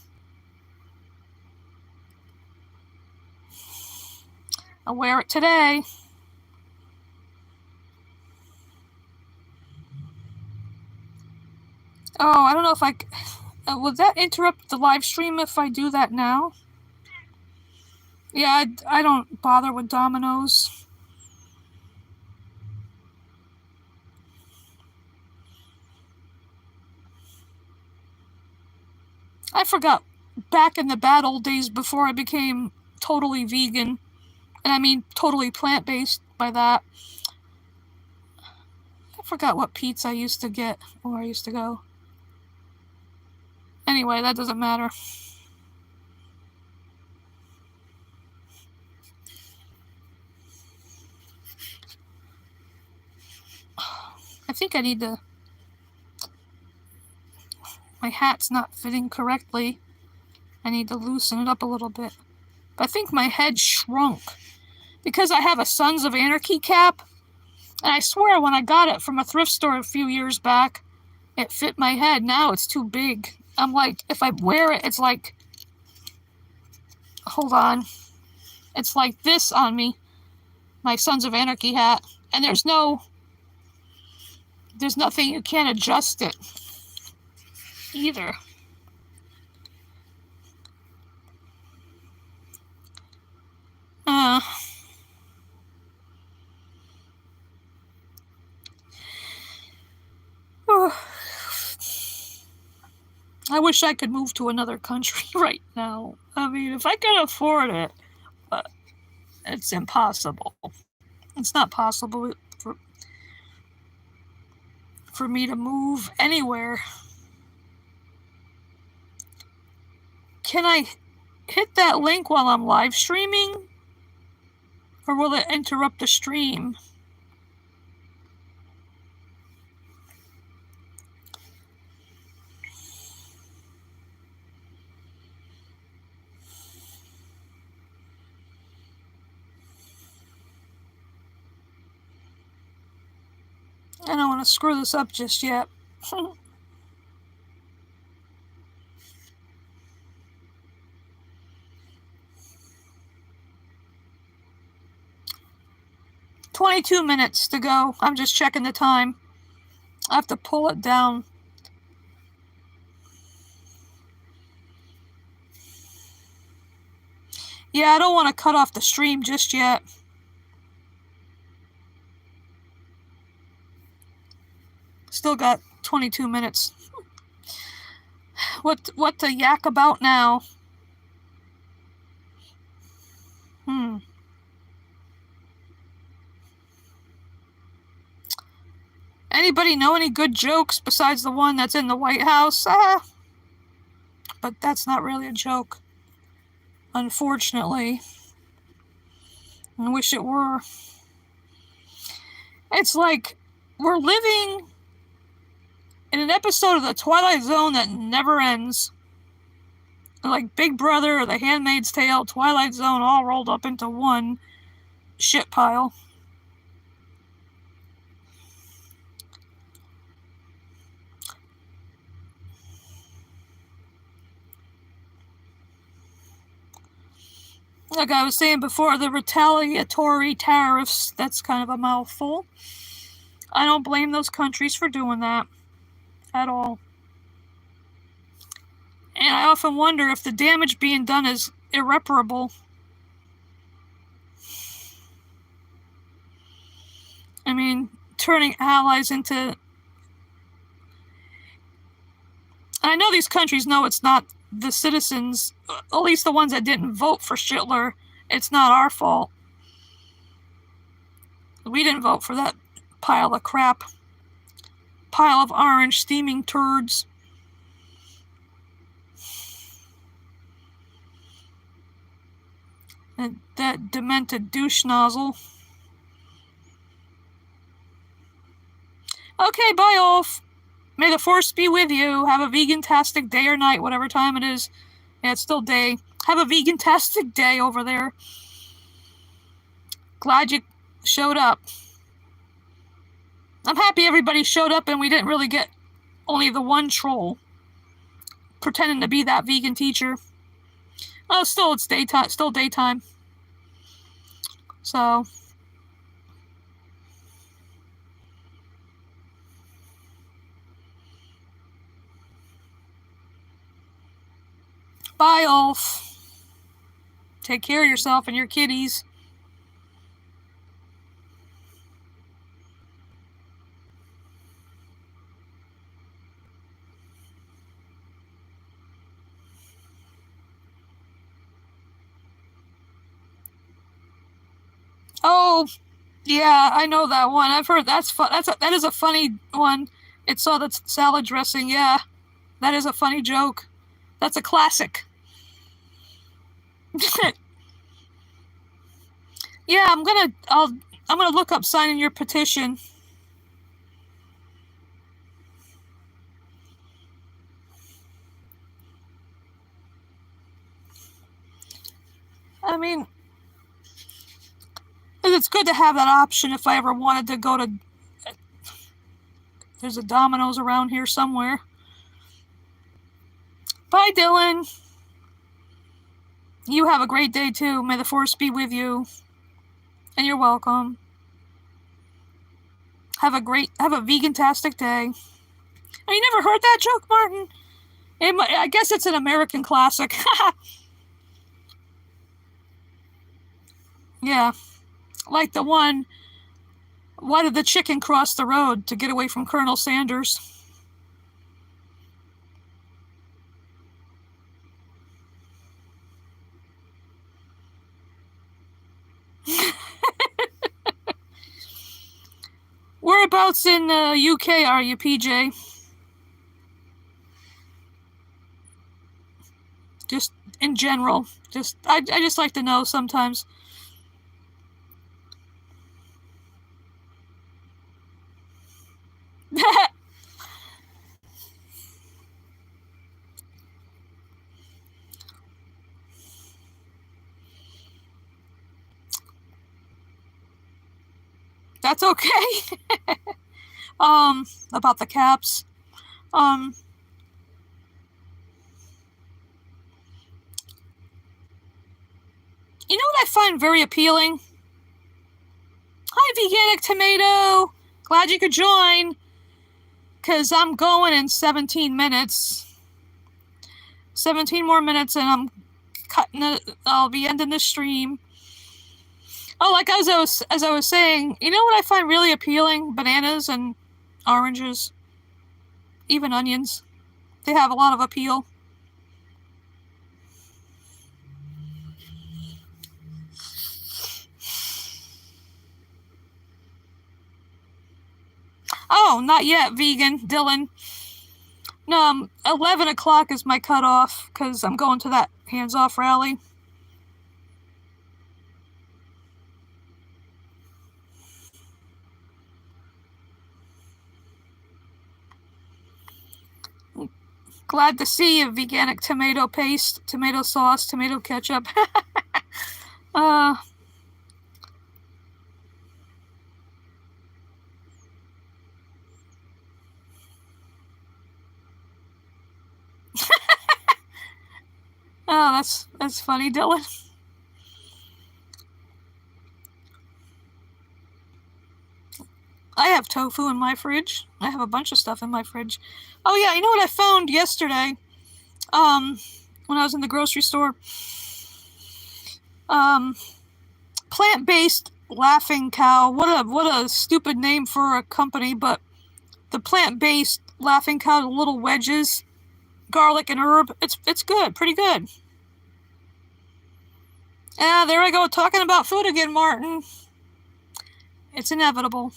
wear it today. Oh, I don't know if would that interrupt the live stream if I do that now? Yeah, I don't bother with Domino's. I forgot back in the bad old days before I became totally vegan, and I mean totally plant-based by that. I forgot what pizza I used to get where I used to go. Anyway, that doesn't matter. I think I need to... My hat's not fitting correctly. I need to loosen it up a little bit. But I think my head shrunk because I have a Sons of Anarchy cap. And I swear when I got it from a thrift store a few years back, it fit my head. Now it's too big. I'm like, if I wear it, it's like... Hold on. It's like this on me. My Sons of Anarchy hat. And there's nothing, you can't adjust it either. I wish I could move to another country right now. I mean, if I could afford it, but it's impossible. It's not possible for me to move anywhere. Can I hit that link while I'm live streaming? Or will it interrupt the stream? I don't want to screw this up just yet. 22 minutes to go. I'm just checking the time. I have to pull it down. Yeah, I don't want to cut off the stream just yet. Still got 22 minutes. What to yak about now? Anybody know any good jokes besides the one that's in the White House? But that's not really a joke, unfortunately. I wish it were. It's like we're living in an episode of The Twilight Zone that never ends. Like Big Brother or The Handmaid's Tale, Twilight Zone, all rolled up into one shit pile. Like I was saying before, the retaliatory tariffs, that's kind of a mouthful. I don't blame those countries for doing that at all. And I often wonder if the damage being done is irreparable. I mean, turning allies into... I know these countries know it's not the citizens, at least the ones that didn't vote for Schindler. It's not our fault. We didn't vote for that pile of crap. Pile of orange steaming turds. And that demented douche nozzle. Okay, bye, Ulf. May the force be with you. Have a vegan-tastic day or night, whatever time it is. Yeah, it's still day. Have a vegan-tastic day over there. Glad you showed up. I'm happy everybody showed up and we didn't really get only the one troll pretending to be that vegan teacher. Oh, still it's daytime. Still daytime. So... Bye, Ulf. Take care of yourself and your kitties. Oh, yeah, I know that one. I've heard that's fun. That is a funny one. It's all the salad dressing. Yeah, that is a funny joke. That's a classic. Yeah, I'm gonna look up signing your petition. I mean, it's good to have that option if I ever wanted to go to... There's a Domino's around here somewhere. Bye, Dylan. You have a great day, too. May the force be with you. And you're welcome. Have a vegan-tastic day. Oh, you never heard that joke, Martin? I guess it's an American classic. Yeah. Like the one, why did the chicken cross the road? To get away from Colonel Sanders. Whereabouts in the UK are you, PJ? Just in general. I just like to know sometimes. That's okay. About the caps. You know what I find very appealing? Hi, Veganic Tomato. Glad you could join. Because I'm going in 17 minutes. 17 more minutes and I'm cutting it. I'll be ending the stream. Oh, like as I was saying, you know what I find really appealing? Bananas and oranges. Even onions. They have a lot of appeal. Oh, not yet, vegan, Dylan. No, 11 o'clock is my cutoff because I'm going to that hands-off rally. Glad to see you, veganic tomato paste, tomato sauce, tomato ketchup. uh, oh, that's funny, Dylan. I have tofu in my fridge. I have a bunch of stuff in my fridge. Oh yeah, you know what I found yesterday? When I was in the grocery store? Plant-based Laughing Cow. What a stupid name for a company, but the plant-based Laughing Cow, the little wedges, garlic and herb. It's good, pretty good. Ah, there I go talking about food again, Martin. It's inevitable.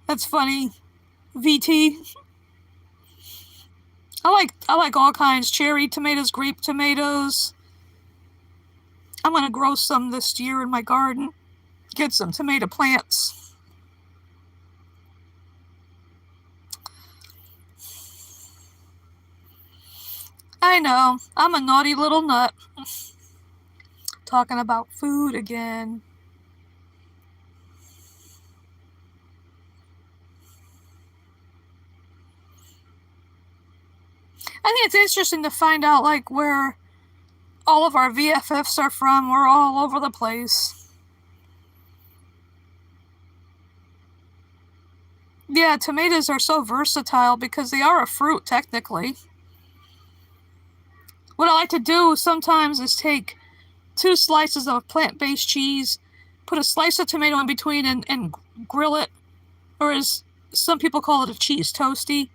That's funny. VT. I like all kinds. Cherry tomatoes, grape tomatoes. I'm gonna grow some this year in my garden. Get some tomato plants. I know. I'm a naughty little nut. Talking about food again. I think it's interesting to find out like where all of our VFFs are from. We're all over the place. Yeah, tomatoes are so versatile because they are a fruit technically. What I like to do sometimes is take 2 slices of plant-based cheese, put a slice of tomato in between and grill it, or as some people call it, a cheese toasty,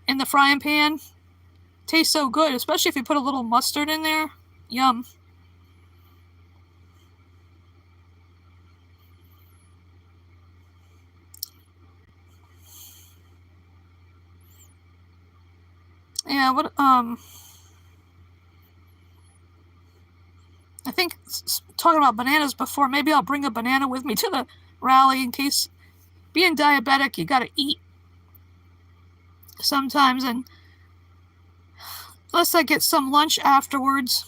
in the frying pan. Tastes so good, especially if you put a little mustard in there. Yum. Yeah, I think talking about bananas before, maybe I'll bring a banana with me to the rally in case, being diabetic, you gotta eat sometimes, and unless I get some lunch afterwards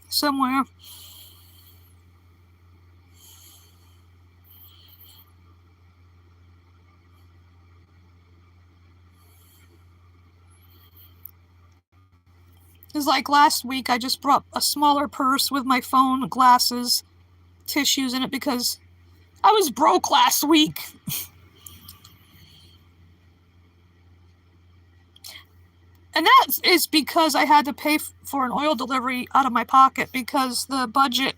somewhere. It's like last week, I just brought a smaller purse with my phone, glasses, tissues in it because I was broke last week. And that is because I had to pay for an oil delivery out of my pocket because the budget,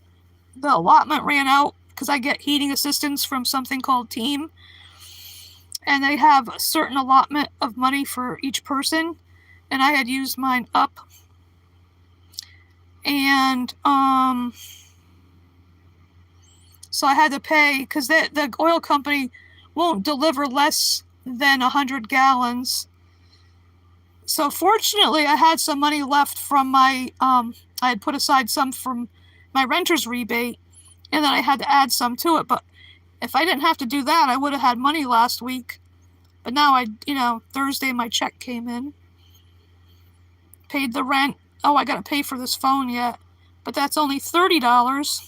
the allotment ran out because I get heating assistance from something called Team. And they have a certain allotment of money for each person. And I had used mine up. And so I had to pay because the oil company won't deliver less than 100 gallons. So fortunately, I had some money left from my, I had put aside some from my renter's rebate, and then I had to add some to it. But if I didn't have to do that, I would have had money last week. But now Thursday my check came in. Paid the rent. Oh, I gotta pay for this phone yet. But that's only $30.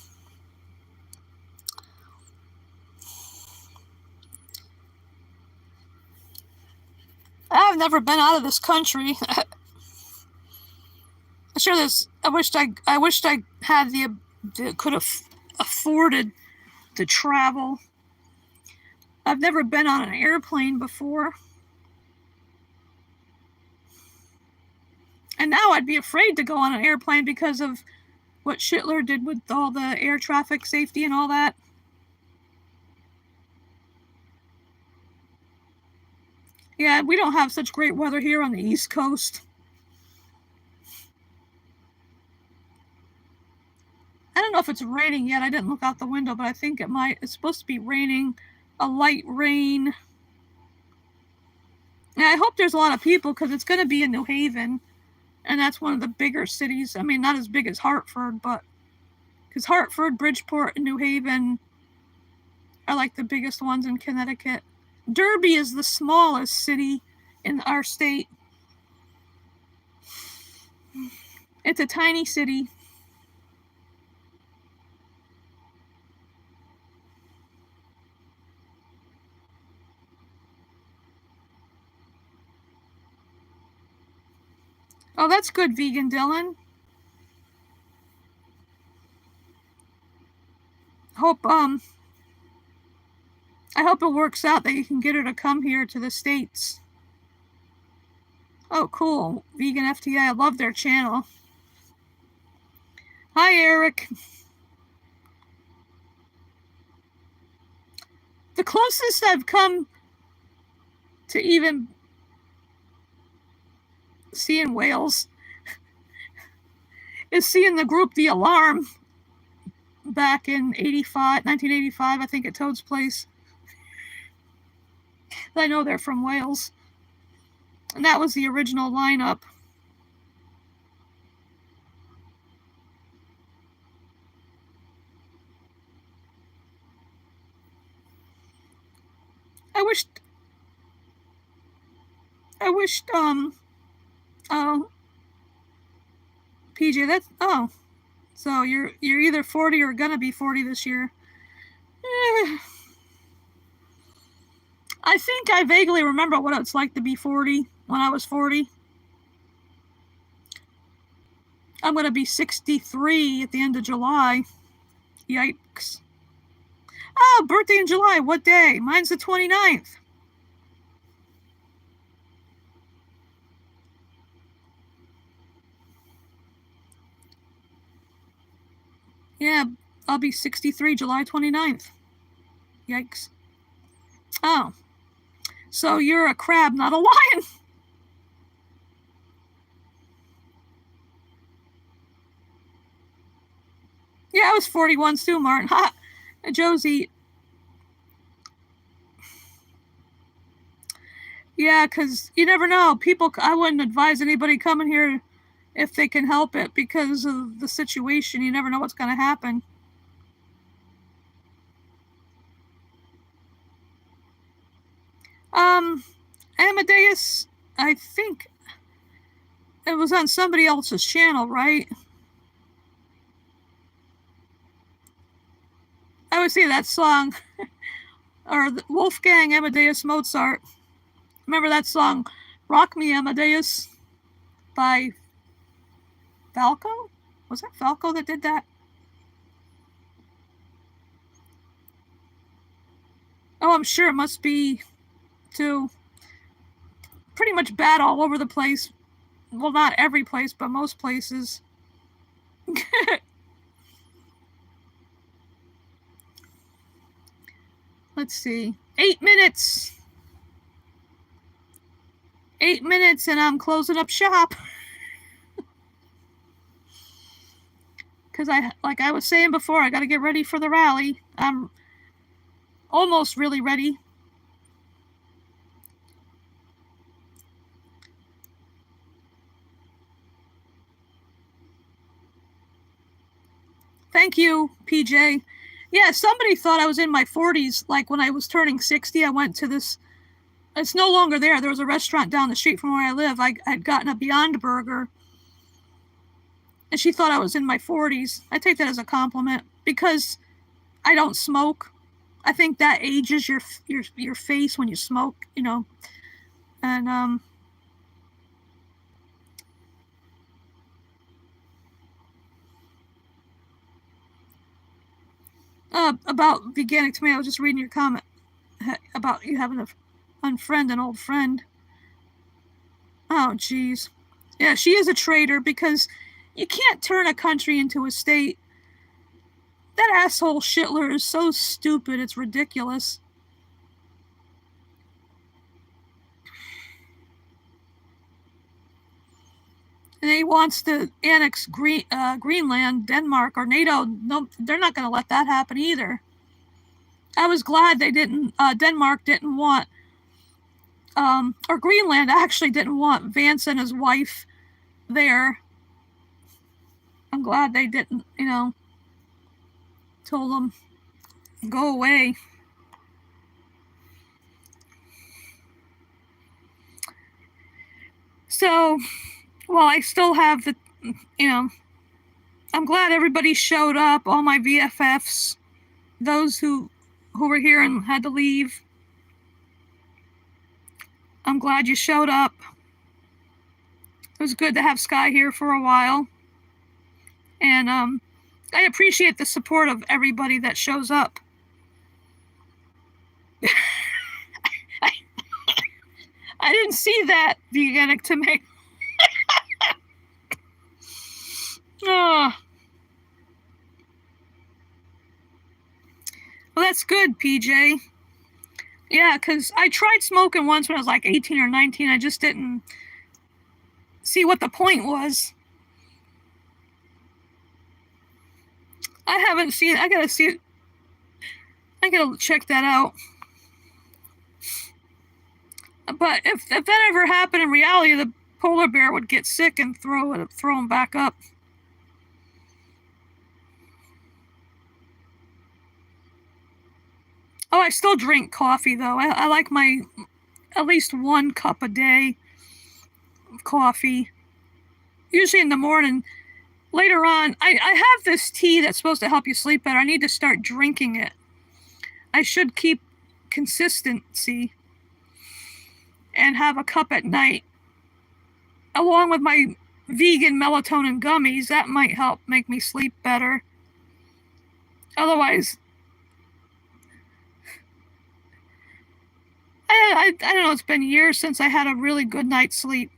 I've never been out of this country. I wished I had could have afforded to travel. I've never been on an airplane before. And now I'd be afraid to go on an airplane because of what Schittler did with all the air traffic safety and all that. Yeah, we don't have such great weather here on the East Coast. I don't know if it's raining yet. I didn't look out the window, but I think it might. It's supposed to be raining, a light rain. And I hope there's a lot of people because it's going to be in New Haven. And that's one of the bigger cities. I mean, not as big as Hartford, but because Hartford, Bridgeport, and New Haven are like the biggest ones in Connecticut. Derby is the smallest city in our state. It's a tiny city. Oh, that's good, Vegan Dylan. I hope it works out that you can get her to come here to the States. Oh, cool. Vegan FTA. I love their channel. Hi, Eric. The closest I've come to even seeing whales is seeing the group The Alarm back in 1985, I think, at Toad's Place. I know they're from Wales. And that was the original lineup. I wished, oh, PJ, so you're either 40 or gonna be 40 this year. I think I vaguely remember what it's like to be 40 when I was 40. I'm gonna be 63 at the end of July. Yikes. Oh, birthday in July. What day? Mine's the 29th. Yeah, I'll be 63 July 29th. Yikes. Oh. So you're a crab, not a lion. Yeah, I was 41 too, Martin. Ha! Josie. Yeah, because you never know. I wouldn't advise anybody coming here if they can help it because of the situation. You never know what's going to happen. Amadeus, I think it was on somebody else's channel, right? I would say that song, or Wolfgang Amadeus Mozart. Remember that song, Rock Me Amadeus, by Falco? Was that Falco that did that? Oh, I'm sure it must be, too. Pretty much bad all over the place. Well, not every place, but most places. Let's see. 8 minutes. 8 minutes and I'm closing up shop. Because like I was saying before, I got to get ready for the rally. I'm almost really ready. Thank you, PJ. Yeah, somebody thought I was in my 40s. Like when I was turning 60, I went to this. It's no longer there. There was a restaurant down the street from where I live. I'd gotten a Beyond Burger. And she thought I was in my 40s. I take that as a compliment because I don't smoke. I think that ages your face when you smoke, you know. And about Veganic Tomato, I was just reading your comment about you having to unfriend an old friend. Oh, geez. Yeah, she is a traitor because you can't turn a country into a state. That asshole Schindler is so stupid, it's ridiculous. and he wants to annex Greenland, Denmark, or NATO. No, they're not going to let that happen either. I was glad they didn't. Denmark didn't want, or Greenland actually didn't want Vance and his wife there. I'm glad they didn't, told them go away. So, well, I still have the, I'm glad everybody showed up, all my VFFs, those who were here and had to leave. I'm glad you showed up. It was good to have Sky here for a while. And I appreciate the support of everybody that shows up. I didn't see that, Veganic Tomato. Oh. Well, that's good, PJ. Yeah, because I tried smoking once when I was like 18 or 19. I just didn't see what the point was. I haven't seen it. I gotta see it. I gotta check that out. But if that ever happened in reality, the polar bear would get sick and throw him back up. Oh, I still drink coffee though. I like my at least 1 cup a day of coffee. Usually in the morning. Later on, I have this tea that's supposed to help you sleep better. I need to start drinking it. I should keep consistency and have a cup at night. Along with my vegan melatonin gummies, that might help make me sleep better. Otherwise, I don't know, it's been years since I had a really good night's sleep.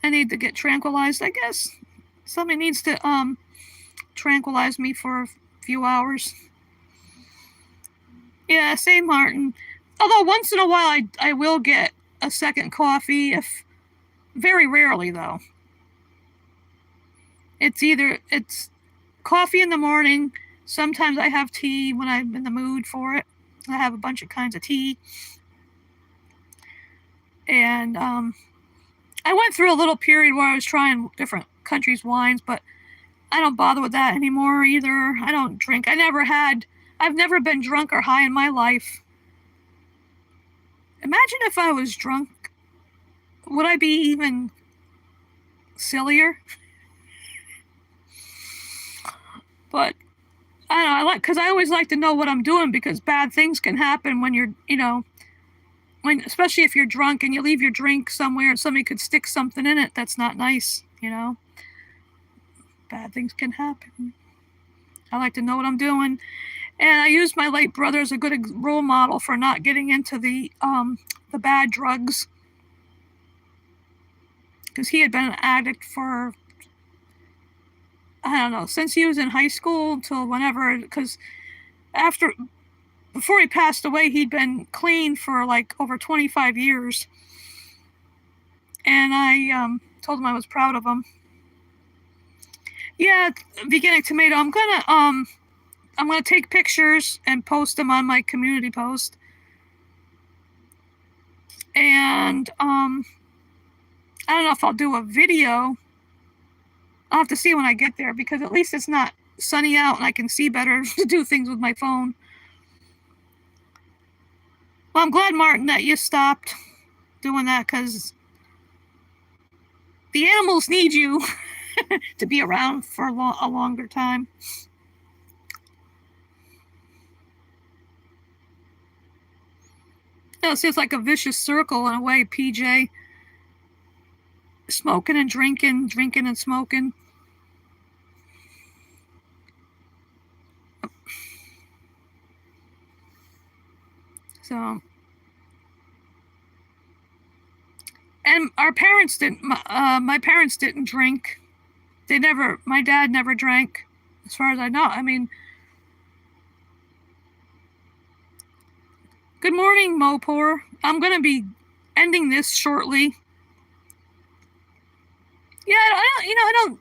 I need to get tranquilized, I guess. Somebody needs to tranquilize me for a few hours. Yeah, same, Martin. Although once in a while I will get a second coffee, if very rarely though. It's coffee in the morning. Sometimes I have tea when I'm in the mood for it. I have a bunch of kinds of tea. And I went through a little period where I was trying different countries' wines, but I don't bother with that anymore either. I don't drink. I've never been drunk or high in my life. Imagine if I was drunk. Would I be even sillier? But I don't know, because I always like to know what I'm doing, because bad things can happen when you're, especially if you're drunk and you leave your drink somewhere and somebody could stick something in it. That's not nice, Bad things can happen. I like to know what I'm doing. And I use my late brother as a good role model for not getting into the bad drugs. Because he had been an addict for, I don't know, since he was in high school till whenever, because before he passed away, he'd been clean for like over 25 years. And I told him I was proud of him. Yeah, Veganic Tomato, I'm gonna take pictures and post them on my community post. And I don't know if I'll do a video. I'll have to see when I get there, because at least it's not sunny out and I can see better to do things with my phone. Well, I'm glad, Martin, that you stopped doing that, because the animals need you to be around for a longer time. See, it's like a vicious circle in a way, PJ. Smoking and drinking, drinking and smoking. So, and our parents didn't. My parents didn't drink. My dad never drank, as far as I know. I mean, good morning, Mopor. I'm gonna be ending this shortly. Yeah, I don't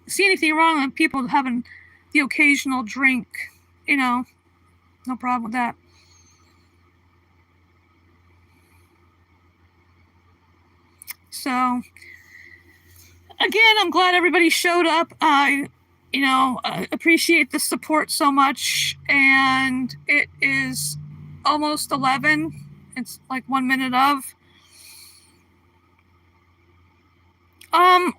see anything wrong with people having the occasional drink. No problem with that. So, again, I'm glad everybody showed up. I appreciate the support so much. And it is almost 11. It's like 1 minute of.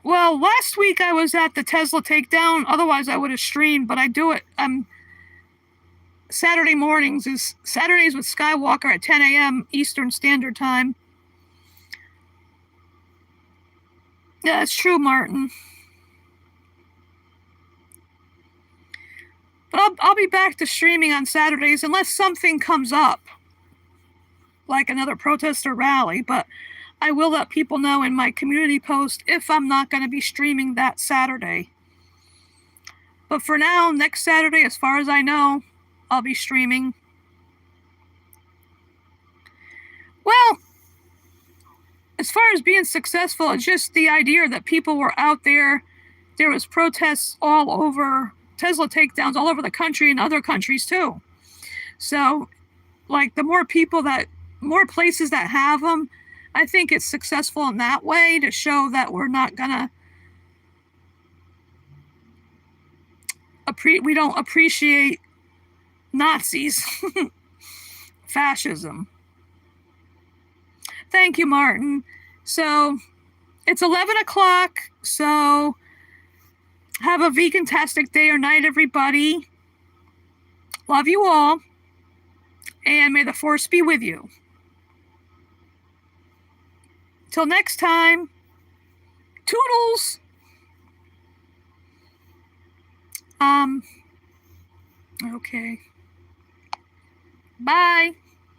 Well, last week I was at the Tesla takedown. Otherwise, I would have streamed, but I do it. Saturday mornings is Saturdays with Skywalker at 10 a.m. Eastern Standard Time. Yeah, it's true, Martin. But I'll be back to streaming on Saturdays unless something comes up, like another protest or rally. But I will let people know in my community post if I'm not going to be streaming that Saturday. But for now, next Saturday, as far as I know, I'll be streaming. Well, as far as being successful, it's just the idea that people were out there. There was protests all over, Tesla takedowns all over the country and other countries too. So, like, the more places that have them, I think it's successful in that way to show that we're not gonna we don't appreciate Nazis, fascism. Thank you, Martin. So it's 11 o'clock. So have a vegan-tastic day or night, everybody. Love you all. And may the force be with you. Till next time, toodles. Okay. Bye.